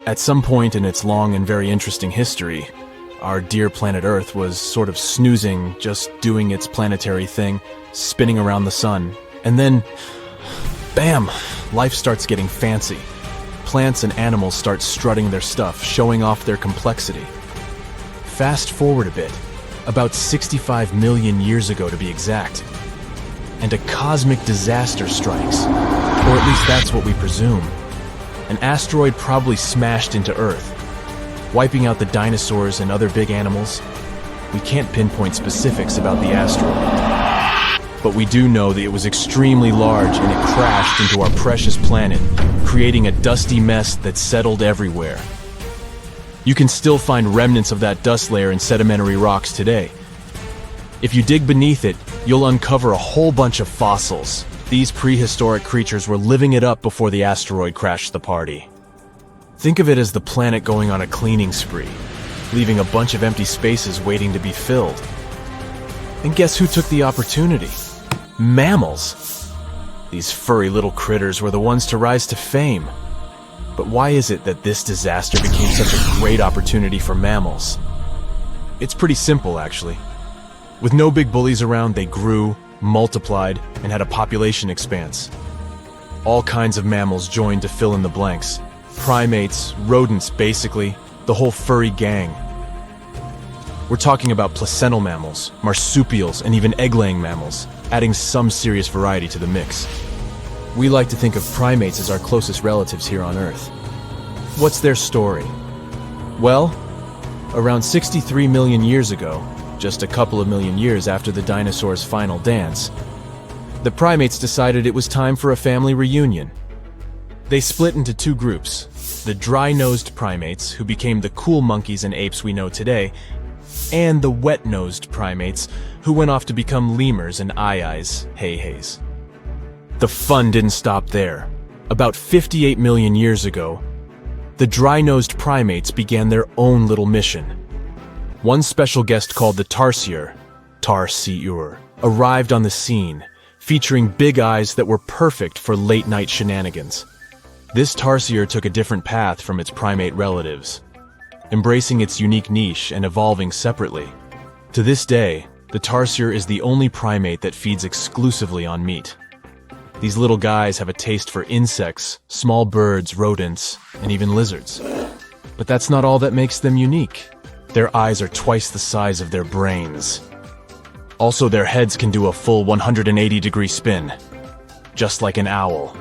Speaker 6: At some point in its long and very interesting history, our dear planet Earth was sort of snoozing, just doing its planetary thing, spinning around the sun. And then, bam, life starts getting fancy. Plants and animals start strutting their stuff, showing off their complexity. Fast forward a bit, about 65 million years ago to be exact, and a cosmic disaster strikes, or at least that's what we presume. An asteroid probably smashed into Earth, wiping out the dinosaurs and other big animals. We can't pinpoint specifics about the asteroid, but we do know that it was extremely large and it crashed into our precious planet, creating a dusty mess that settled everywhere. You can still find remnants of that dust layer in sedimentary rocks today. If you dig beneath it, you'll uncover a whole bunch of fossils. These prehistoric creatures were living it up before the asteroid crashed the party. Think of it as the planet going on a cleaning spree, leaving a bunch of empty spaces waiting to be filled. And guess who took the opportunity? Mammals! These furry little critters were the ones to rise to fame. But why is it that this disaster became such a great opportunity for mammals? It's pretty simple, actually. With no big bullies around, they grew, multiplied, and had a population expanse. All kinds of mammals joined to fill in the blanks. Primates, rodents, basically, the whole furry gang. We're talking about placental mammals, marsupials, and even egg-laying mammals, adding some serious variety to the mix. We like to think of primates as our closest relatives here on Earth. What's their story? Well, around 63 million years ago, just a couple of million years after the dinosaurs' final dance, the primates decided it was time for a family reunion. They split into 2 groups, the dry-nosed primates, who became the cool monkeys and apes we know today, and the wet-nosed primates, who went off to become lemurs and aye-ayes, hey-hays. The fun didn't stop there. About 58 million years ago, the dry-nosed primates began their own little mission. One special guest called the tarsier, arrived on the scene, featuring big eyes that were perfect for late-night shenanigans. This tarsier took a different path from its primate relatives, embracing its unique niche and evolving separately. To this day, the tarsier is the only primate that feeds exclusively on meat. These little guys have a taste for insects, small birds, rodents, and even lizards. But that's not all that makes them unique. Their eyes are twice the size of their brains. Also, their heads can do a full 180-degree spin, just like an owl.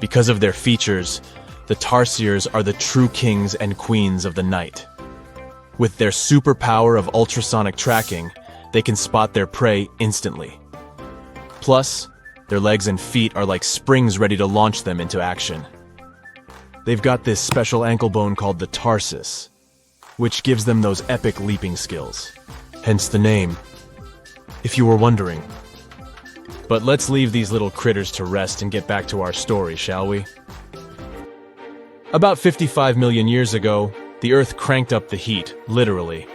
Speaker 6: Because of their features, the tarsiers are the true kings and queens of the night. With their superpower of ultrasonic tracking, they can spot their prey instantly. Plus, their legs and feet are like springs ready to launch them into action. They've got this special ankle bone called the tarsus, which gives them those epic leaping skills. Hence the name, if you were wondering. But let's leave these little critters to rest and get back to our story, shall we? About 55 million years ago, the Earth cranked up the heat, literally.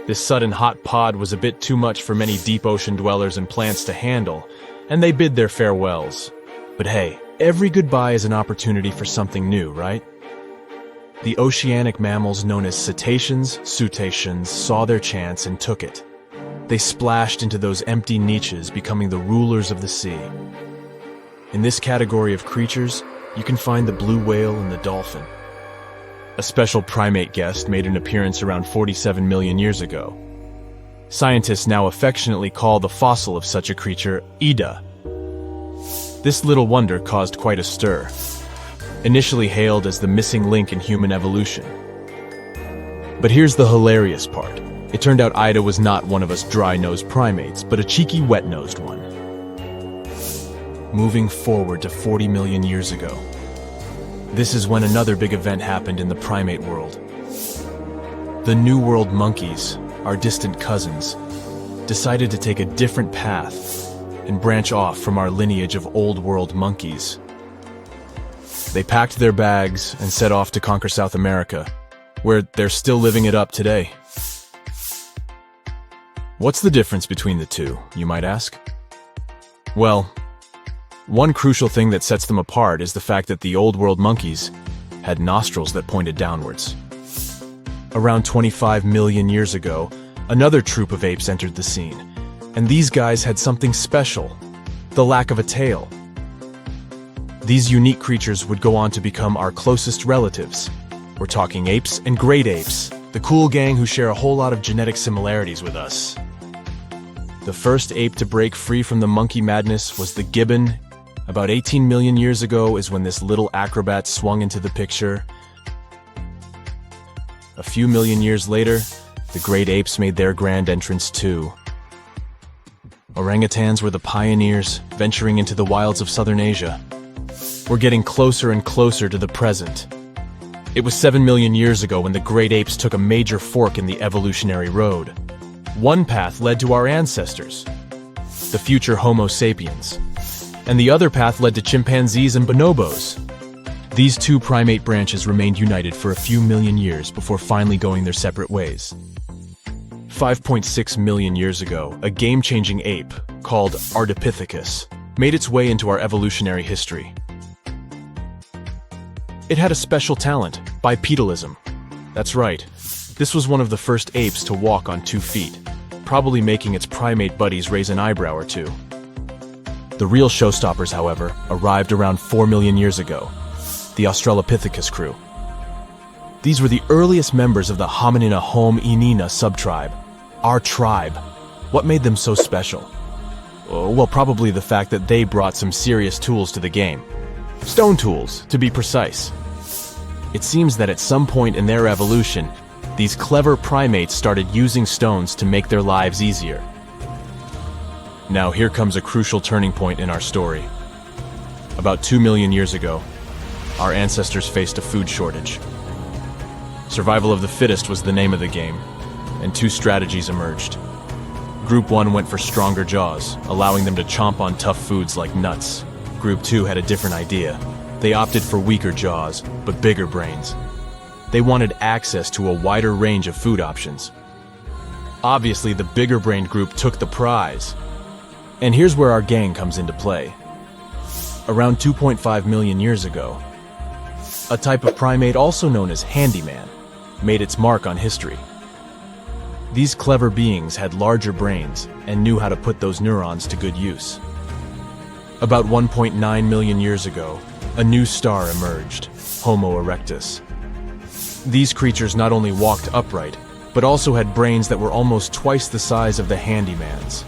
Speaker 6: This sudden hot pod was a bit too much for many deep ocean dwellers and plants to handle, and they bid their farewells. But hey, every goodbye is an opportunity for something new, right? The oceanic mammals known as cetaceans saw their chance and took it. They splashed into those empty niches, becoming the rulers of the sea. In this category of creatures, you can find the blue whale and the dolphin. A special primate guest made an appearance around 47 million years ago. Scientists now affectionately call the fossil of such a creature Ida. This little wonder caused quite a stir, initially hailed as the missing link in human evolution. But here's the hilarious part. It turned out Ida was not one of us dry-nosed primates, but a cheeky wet-nosed one. Moving forward to 40 million years ago. This is when another big event happened in the primate world. The New World monkeys, our distant cousins, decided to take a different path and branch off from our lineage of Old World monkeys. They packed their bags and set off to conquer South America, where they're still living it up today. What's the difference between the two, you might ask? Well, one crucial thing that sets them apart is the fact that the Old World monkeys had nostrils that pointed downwards. Around 25 million years ago, another troop of apes entered the scene, and these guys had something special, the lack of a tail. These unique creatures would go on to become our closest relatives. We're talking apes and great apes, the cool gang who share a whole lot of genetic similarities with us. The first ape to break free from the monkey madness was the gibbon. About 18 million years ago is when this little acrobat swung into the picture. A few million years later, the great apes made their grand entrance too. Orangutans were the pioneers, venturing into the wilds of southern Asia. We're getting closer and closer to the present. It was 7 million years ago when the great apes took a major fork in the evolutionary road. One path led to our ancestors, the future Homo sapiens, and the other path led to chimpanzees and bonobos. These two primate branches remained united for a few million years before finally going their separate ways. 5.6 million years ago, a game-changing ape called Ardipithecus made its way into our evolutionary history. It had a special talent, bipedalism. That's right, this was one of the first apes to walk on 2 feet, probably making its primate buddies raise an eyebrow or two. The real showstoppers, however, arrived around 4 million years ago, the Australopithecus crew. These were the earliest members of the Hominina hominina subtribe, our tribe. What made them so special? Well, probably the fact that they brought some serious tools to the game. Stone tools, to be precise. It seems that at some point in their evolution, these clever primates started using stones to make their lives easier. Now here comes a crucial turning point in our story. About 2 million years ago, our ancestors faced a food shortage. Survival of the fittest was the name of the game, and 2 strategies emerged. Group 1 went for stronger jaws, allowing them to chomp on tough foods like nuts. Group 2 had a different idea. They opted for weaker jaws, but bigger brains. They wanted access to a wider range of food options. Obviously, the bigger-brained group took the prize. And here's where our gang comes into play. Around 2.5 million years ago, a type of primate also known as handyman made its mark on history. These clever beings had larger brains and knew how to put those neurons to good use. About 1.9 million years ago, a new star emerged, Homo erectus. These creatures not only walked upright, but also had brains that were almost twice the size of the handyman's.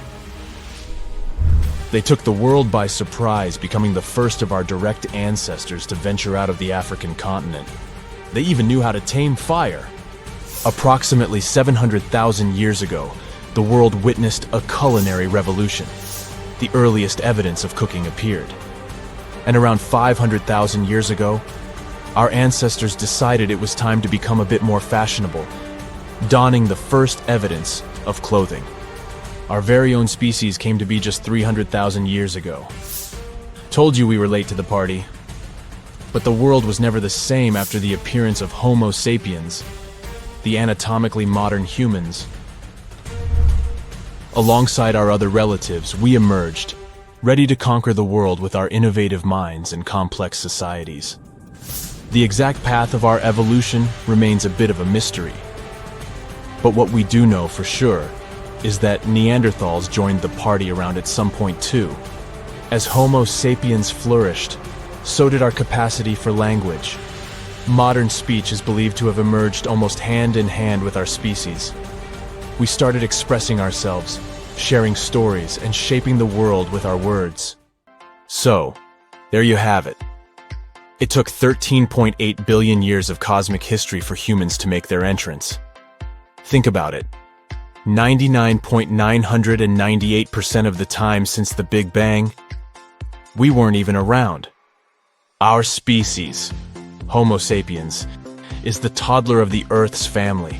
Speaker 6: They took the world by surprise, becoming the first of our direct ancestors to venture out of the African continent. They even knew how to tame fire. Approximately 700,000 years ago, the world witnessed a culinary revolution. The earliest evidence of cooking appeared. And around 500,000 years ago, our ancestors decided it was time to become a bit more fashionable, donning the first evidence of clothing. Our very own species came to be just 300,000 years ago. Told you we were late to the party. But the world was never the same after the appearance of Homo sapiens, the anatomically modern humans. Alongside our other relatives, we emerged, ready to conquer the world with our innovative minds and complex societies. The exact path of our evolution remains a bit of a mystery. But what we do know for sure is that Neanderthals joined the party around at some point too. As Homo sapiens flourished, so did our capacity for language. Modern speech is believed to have emerged almost hand in hand with our species. We started expressing ourselves, sharing stories, and shaping the world with our words. So, there you have it. It took 13.8 billion years of cosmic history for humans to make their entrance. Think about it. 99.998% of the time since the Big Bang, we weren't even around. Our species, Homo sapiens, is the toddler of the Earth's family,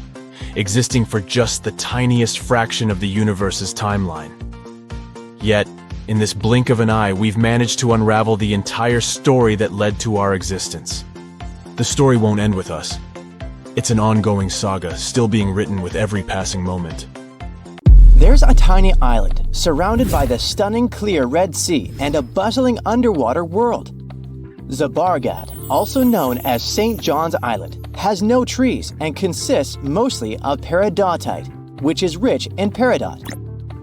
Speaker 6: existing for just the tiniest fraction of the universe's timeline. Yet, in this blink of an eye, we've managed to unravel the entire story that led to our existence. The story won't end with us. It's an ongoing saga, still being written with every passing moment.
Speaker 4: There's a tiny island surrounded by the stunning clear Red Sea and a bustling underwater world. Zabargad, also known as St. John's Island, has no trees and consists mostly of peridotite, which is rich in peridot.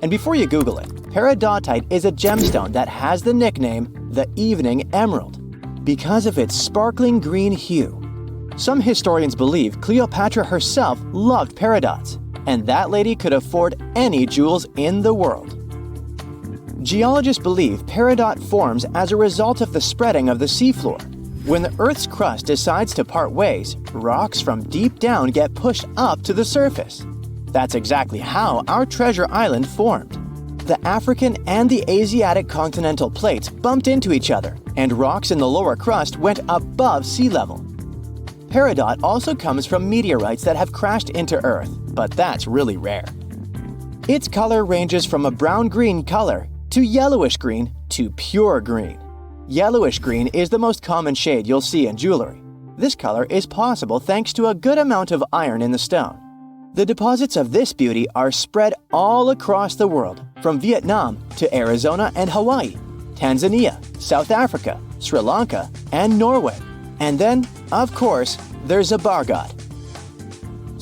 Speaker 4: And before you Google it, peridotite is a gemstone that has the nickname the Evening Emerald because of its sparkling green hue. Some historians believe Cleopatra herself loved peridots, and that lady could afford any jewels in the world. Geologists believe peridot forms as a result of the spreading of the seafloor. When the Earth's crust decides to part ways, rocks from deep down get pushed up to the surface. That's exactly how our treasure island formed. The African and the Asiatic continental plates bumped into each other, and rocks in the lower crust went above sea level. Peridot also comes from meteorites that have crashed into Earth, but that's really rare. Its color ranges from a brown-green color to yellowish-green to pure green. Yellowish-green is the most common shade you'll see in jewelry. This color is possible thanks to a good amount of iron in the stone. The deposits of this beauty are spread all across the world, from Vietnam to Arizona and Hawaii, Tanzania, South Africa, Sri Lanka, and Norway. And then, of course, there's Zabargad.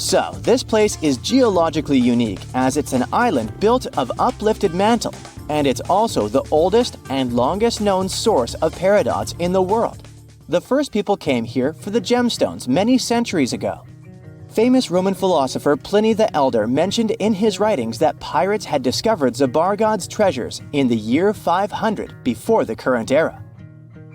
Speaker 4: So, this place is geologically unique as it's an island built of uplifted mantle, and it's also the oldest and longest known source of peridots in the world. The first people came here for the gemstones many centuries ago. Famous Roman philosopher Pliny the Elder mentioned in his writings that pirates had discovered Zabargad's treasures in the year 500 before the current era.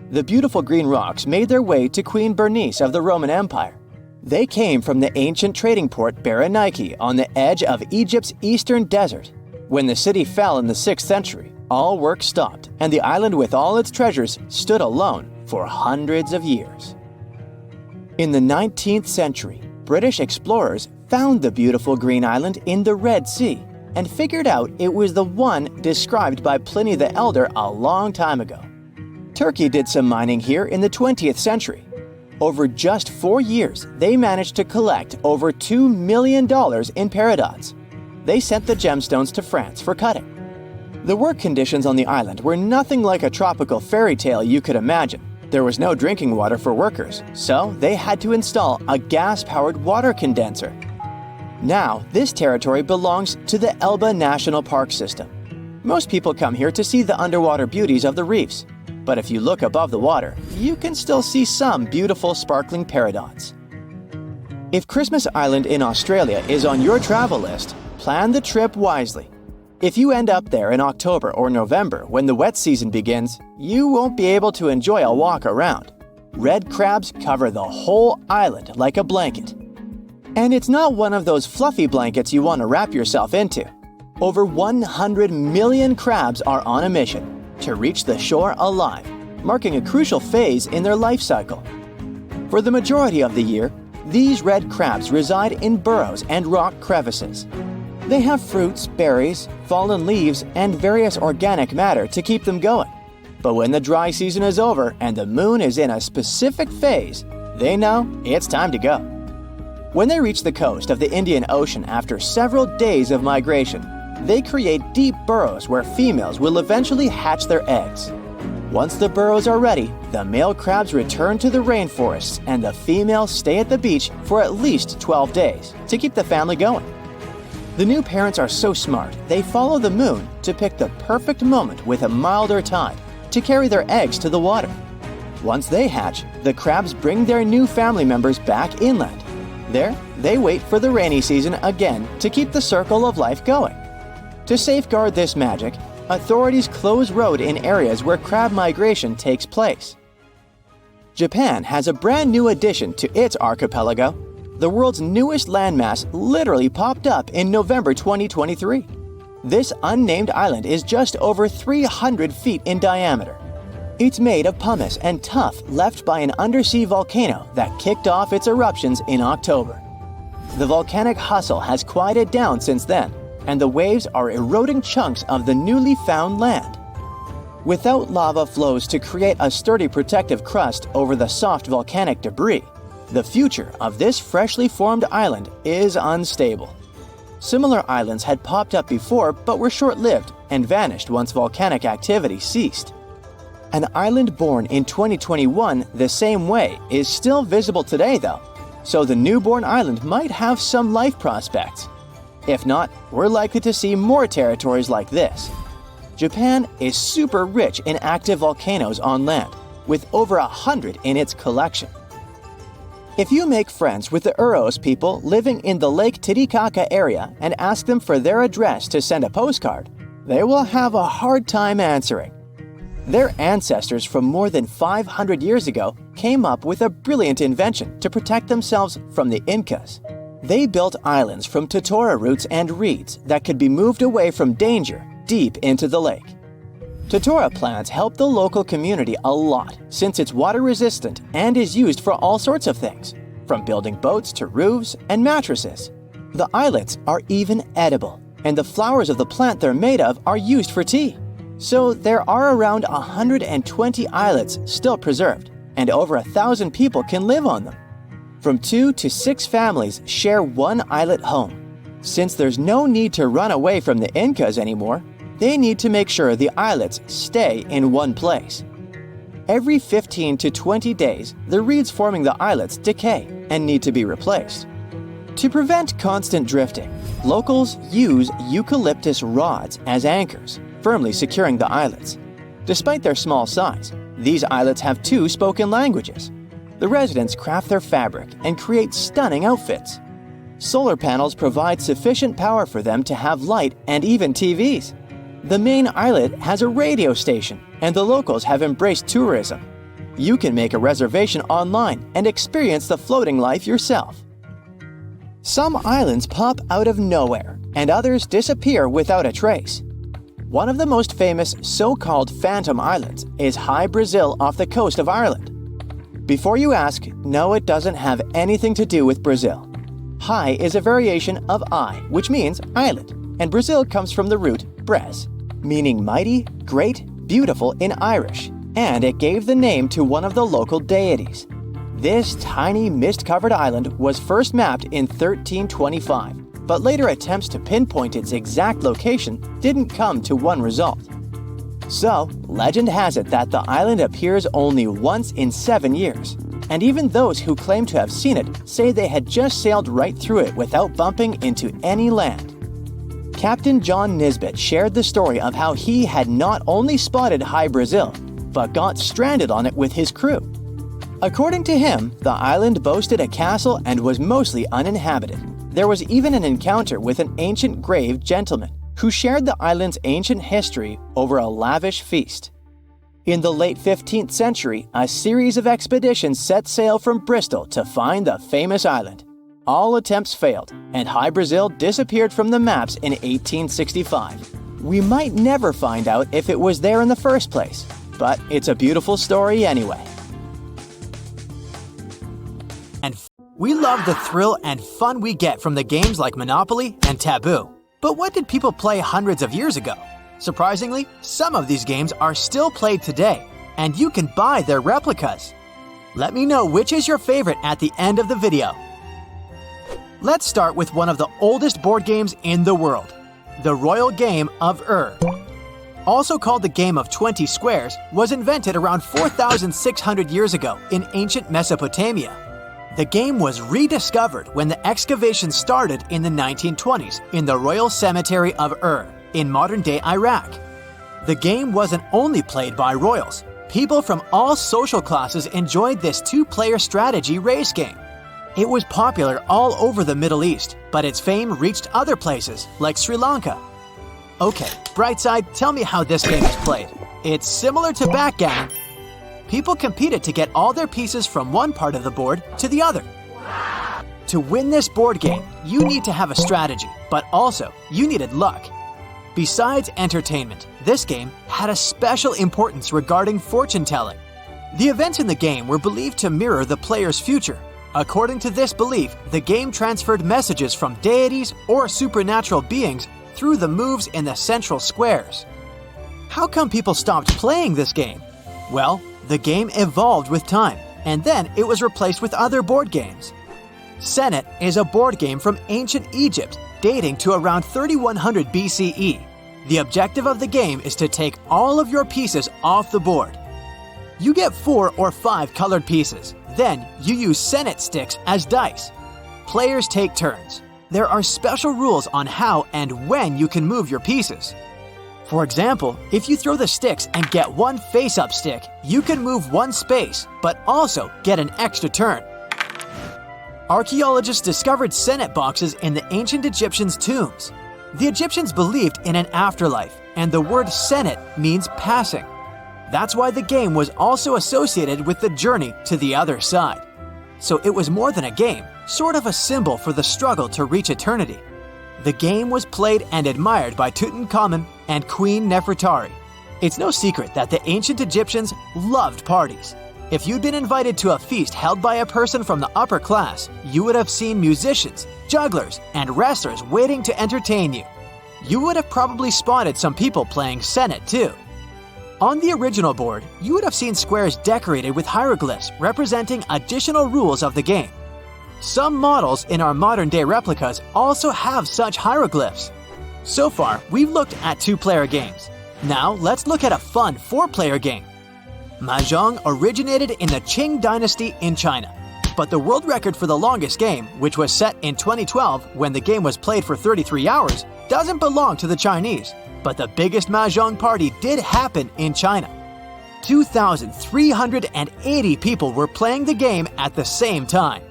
Speaker 4: The beautiful green rocks made their way to Queen Bernice of the Roman Empire. They came from the ancient trading port Berenike on the edge of Egypt's eastern desert. When the city fell in the 6th century, all work stopped, and the island with all its treasures stood alone for hundreds of years. In the 19th century, British explorers found the beautiful green island in the Red Sea and figured out it was the one described by Pliny the Elder a long time ago. Turkey did some mining here in the 20th century. Over just 4 years, they managed to collect over $2 million in peridots. They sent the gemstones to France for cutting. The work conditions on the island were nothing like a tropical fairy tale you could imagine. There was no drinking water for workers, so they had to install a gas-powered water condenser. Now, this territory belongs to the Elba National Park System. Most people come here to see the underwater beauties of the reefs, but if you look above the water, you can still see some beautiful sparkling peridots. If Christmas Island in Australia is on your travel list, plan the trip wisely. If you end up there in October or November when the wet season begins, you won't be able to enjoy a walk around. Red crabs cover the whole island like a blanket. And it's not one of those fluffy blankets you want to wrap yourself into. Over 100 million crabs are on a mission to reach the shore alive, marking a crucial phase in their life cycle. For the majority of the year, these red crabs reside in burrows and rock crevices. They have fruits, berries, fallen leaves, and various organic matter to keep them going. But when the dry season is over and the moon is in a specific phase, they know it's time to go. When they reach the coast of the Indian Ocean after several days of migration, they create deep burrows where females will eventually hatch their eggs. Once the burrows are ready, the male crabs return to the rainforests and the females stay at the beach for at least 12 days to keep the family going. The new parents are so smart, they follow the moon to pick the perfect moment with a milder tide to carry their eggs to the water. Once they hatch, the crabs bring their new family members back inland. There, they wait for the rainy season again to keep the circle of life going. To safeguard this magic, authorities close road in areas where crab migration takes place. Japan has a brand new addition to its archipelago. The world's newest landmass literally popped up in November 2023. This unnamed island is just over 300 feet in diameter. It's made of pumice and tuff left by an undersea volcano that kicked off its eruptions in October. The volcanic hustle has quieted down since then, and the waves are eroding chunks of the newly found land. Without lava flows to create a sturdy protective crust over the soft volcanic debris, the future of this freshly formed island is unstable. Similar islands had popped up before but were short-lived and vanished once volcanic activity ceased. An island born in 2021 the same way is still visible today though, so the newborn island might have some life prospects. If not, we're likely to see more territories like this. Japan is super rich in active volcanoes on land, with over 100 in its collection. If you make friends with the Uros people living in the Lake Titicaca area and ask them for their address to send a postcard, they will have a hard time answering. Their ancestors from more than 500 years ago came up with a brilliant invention to protect themselves from the Incas. They built islands from totora roots and reeds that could be moved away from danger deep into the lake. Totora plants help the local community a lot since it's water resistant and is used for all sorts of things, from building boats to roofs and mattresses. The islets are even edible, and the flowers of the plant they're made of are used for tea. So there are around 120 islets still preserved, and over 1,000 people can live on them. From 2 to 6 families share one islet home. Since there's no need to run away from the Incas anymore, they need to make sure the islets stay in one place. Every 15 to 20 days, the reeds forming the islets decay and need to be replaced. To prevent constant drifting, locals use eucalyptus rods as anchors, firmly securing the islets. Despite their small size, these islets have 2 spoken languages. The residents craft their fabric and create stunning outfits. Solar panels provide sufficient power for them to have light and even TVs. The main islet has a radio station, and the locals have embraced tourism. You can make a reservation online and experience the floating life yourself. Some islands pop out of nowhere, and others disappear without a trace. One of the most famous so-called phantom islands is High Brazil off the coast of Ireland. Before you ask, no, it doesn't have anything to do with Brazil. High is a variation of I, which means island, and Brazil comes from the root bres, meaning mighty, great, beautiful in Irish, and it gave the name to one of the local deities. This tiny mist-covered island was first mapped in 1325, but later attempts to pinpoint its exact location didn't come to one result. So, legend has it that the island appears only once in 7 years, and even those who claim to have seen it say they had just sailed right through it without bumping into any land. Captain John Nisbet shared the story of how he had not only spotted High Brazil, but got stranded on it with his crew. According to him, the island boasted a castle and was mostly uninhabited. There was even an encounter with an ancient grave gentleman who shared the island's ancient history over a lavish feast. In the late 15th century, a series of expeditions set sail from Bristol to find the famous island. All attempts failed, and High Brazil disappeared from the maps in 1865. We might never find out if it was there in the first place, but it's a beautiful story anyway. And we love the thrill and fun we get from the games like Monopoly and Taboo. But what did people play hundreds of years ago? Surprisingly, some of these games are still played today, and you can buy their replicas. Let me know which is your favorite at the end of the video. Let's start with one of the oldest board games in the world, the royal game of Ur. Also called the game of 20 squares, was invented around 4,600 years ago in ancient Mesopotamia. The game was rediscovered when the excavation started in the 1920s in the Royal Cemetery of Ur in modern-day Iraq. The game wasn't only played by royals. People from all social classes enjoyed this two-player strategy race game. It was popular all over the Middle East, but its fame reached other places like Sri Lanka. Okay, Brightside, tell me how this game is played. It's similar to backgammon. People competed to get all their pieces from one part of the board to the other. To win this board game, you need to have a strategy, but also you needed luck. Besides entertainment, this game had a special importance regarding fortune-telling. The events in the game were believed to mirror the player's future. According to this belief, the game transferred messages from deities or supernatural beings through the moves in the central squares. How come people stopped playing this game? Well, the game evolved with time, and then it was replaced with other board games. Senet is a board game from ancient Egypt, dating to around 3100 BCE. The objective of the game is to take all of your pieces off the board. You get 4 or 5 colored pieces. Then you use Senet sticks as dice. Players take turns. There are special rules on how and when you can move your pieces. For example, if you throw the sticks and get one face-up stick, you can move one space, but also get an extra turn. Archaeologists discovered Senet boxes in the ancient Egyptians' tombs. The Egyptians believed in an afterlife, and the word Senet means passing. That's why the game was also associated with the journey to the other side. So it was more than a game, sort of a symbol for the struggle to reach eternity. The game was played and admired by Tutankhamun and Queen Nefertari. It's no secret that the ancient Egyptians loved parties. If you'd been invited to a feast held by a person from the upper class, you would have seen musicians, jugglers, and wrestlers waiting to entertain you. You would have probably spotted some people playing Senet too. On the original board, you would have seen squares decorated with hieroglyphs representing additional rules of the game. Some models in our modern-day replicas also have such hieroglyphs. So far, we've looked at 2-player games. Now, let's look at a fun 4-player game. Mahjong originated in the Qing dynasty in China. But the world record for the longest game, which was set in 2012 when the game was played for 33 hours, doesn't belong to the Chinese. But the biggest Mahjong party did happen in China. 2,380 people were playing the game at the same time.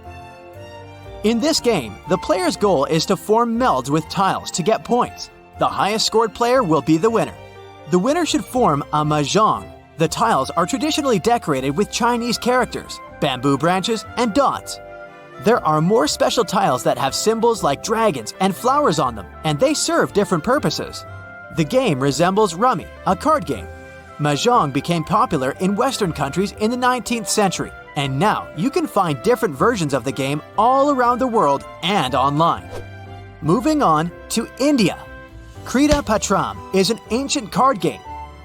Speaker 4: In this game, the player's goal is to form melds with tiles to get points. The highest scored player will be the winner. The winner should form a mahjong. The tiles are traditionally decorated with Chinese characters, bamboo branches, and dots. There are more special tiles that have symbols like dragons and flowers on them, and they serve different purposes. The game resembles rummy, a card game. Mahjong became popular in Western countries in the 19th century, and now you can find different versions of the game all around the world and online. Moving on to India. Krita Patram is an ancient card game.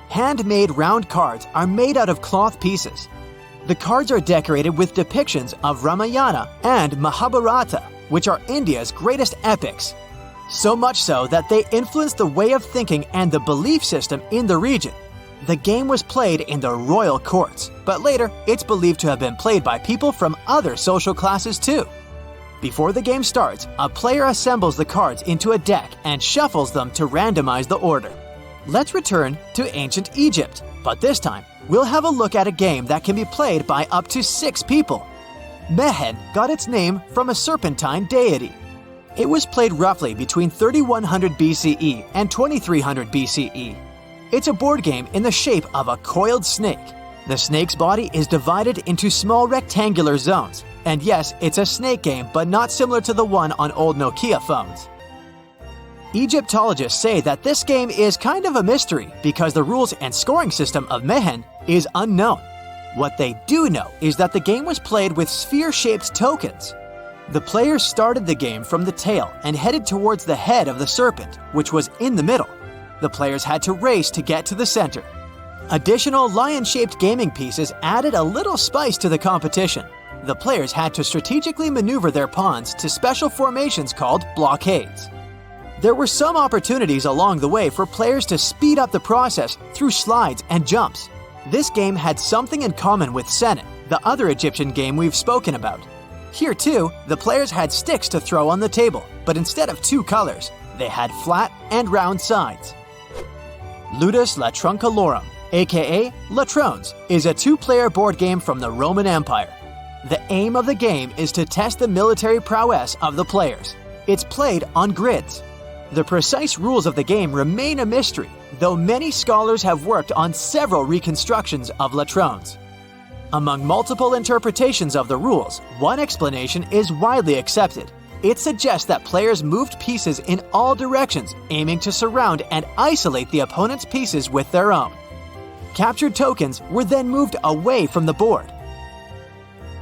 Speaker 4: Handmade round cards are made out of cloth pieces. The cards are decorated with depictions of Ramayana and Mahabharata, which are India's greatest epics. So much so that they influenced the way of thinking and the belief system in the region. The game was played in the royal courts, but later it's believed to have been played by people from other social classes too. Before the game starts, a player assembles the cards into a deck and shuffles them to randomize the order. Let's return to ancient Egypt, but this time we'll have a look at a game that can be played by up to 6 people. Mehen got its name from a serpentine deity. It was played roughly between 3100 BCE and 2300 BCE. It's a board game in the shape of a coiled snake. The snake's body is divided into small rectangular zones. And yes, it's a snake game, but not similar to the one on old Nokia phones. Egyptologists say that this game is kind of a mystery because the rules and scoring system of Mehen is unknown. What they do know is that the game was played with sphere-shaped tokens. The players started the game from the tail and headed towards the head of the serpent, which was in the middle. The players had to race to get to the center. Additional lion-shaped gaming pieces added a little spice to the competition. The players had to strategically maneuver their pawns to special formations called blockades. There were some opportunities along the way for players to speed up the process through slides and jumps. This game had something in common with Senet, the other Egyptian game we've spoken about. Here too, the players had sticks to throw on the table, but instead of two colors, they had flat and round sides. Ludus Latroncalorum, aka Latrones, is a two-player board game from the Roman Empire. The aim of the game is to test the military prowess of the players. It's played on grids. The precise rules of the game remain a mystery, though many scholars have worked on several reconstructions of Latrones. Among multiple interpretations of the rules, one explanation is widely accepted. It suggests that players moved pieces in all directions, aiming to surround and isolate the opponent's pieces with their own. Captured tokens were then moved away from the board.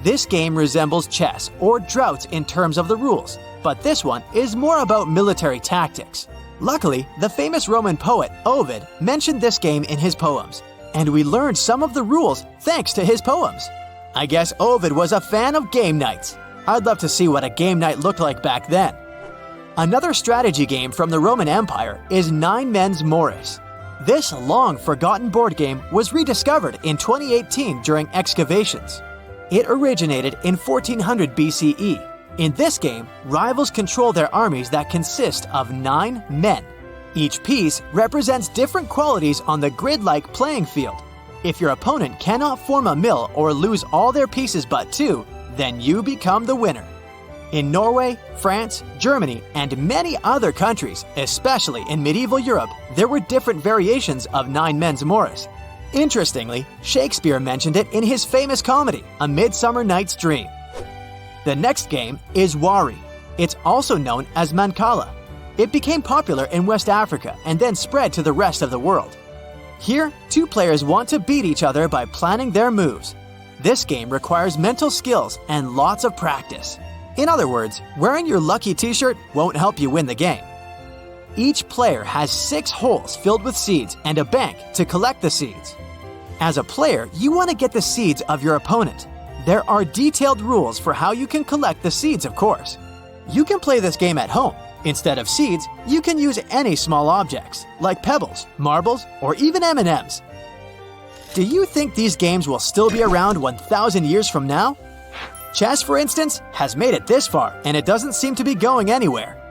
Speaker 4: This game resembles chess or droughts in terms of the rules, but this one is more about military tactics. Luckily, the famous Roman poet Ovid mentioned this game in his poems, and we learned some of the rules thanks to his poems. I guess Ovid was a fan of game nights. I'd love to see what a game night looked like back then. Another strategy game from the Roman Empire is Nine Men's Morris. This long-forgotten board game was rediscovered in 2018 during excavations. It originated in 1400 BCE. In this game, rivals control their armies that consist of 9 men. Each piece represents different qualities on the grid-like playing field. If your opponent cannot form a mill or lose all their pieces but 2, then you become the winner. In Norway, France, Germany, and many other countries, especially in medieval Europe, there were different variations of Nine Men's Morris. Interestingly, Shakespeare mentioned it in his famous comedy, A Midsummer Night's Dream. The next game is Wari. It's also known as Mancala. It became popular in West Africa and then spread to the rest of the world. Here, two players want to beat each other by planning their moves. This game requires mental skills and lots of practice. In other words, wearing your lucky t-shirt won't help you win the game. Each player has 6 holes filled with seeds and a bank to collect the seeds. As a player, you want to get the seeds of your opponent. There are detailed rules for how you can collect the seeds, of course. You can play this game at home. Instead of seeds, you can use any small objects, like pebbles, marbles, or even M&Ms. Do you think these games will still be around 1,000 years from now? Chess, for instance, has made it this far, and it doesn't seem to be going anywhere.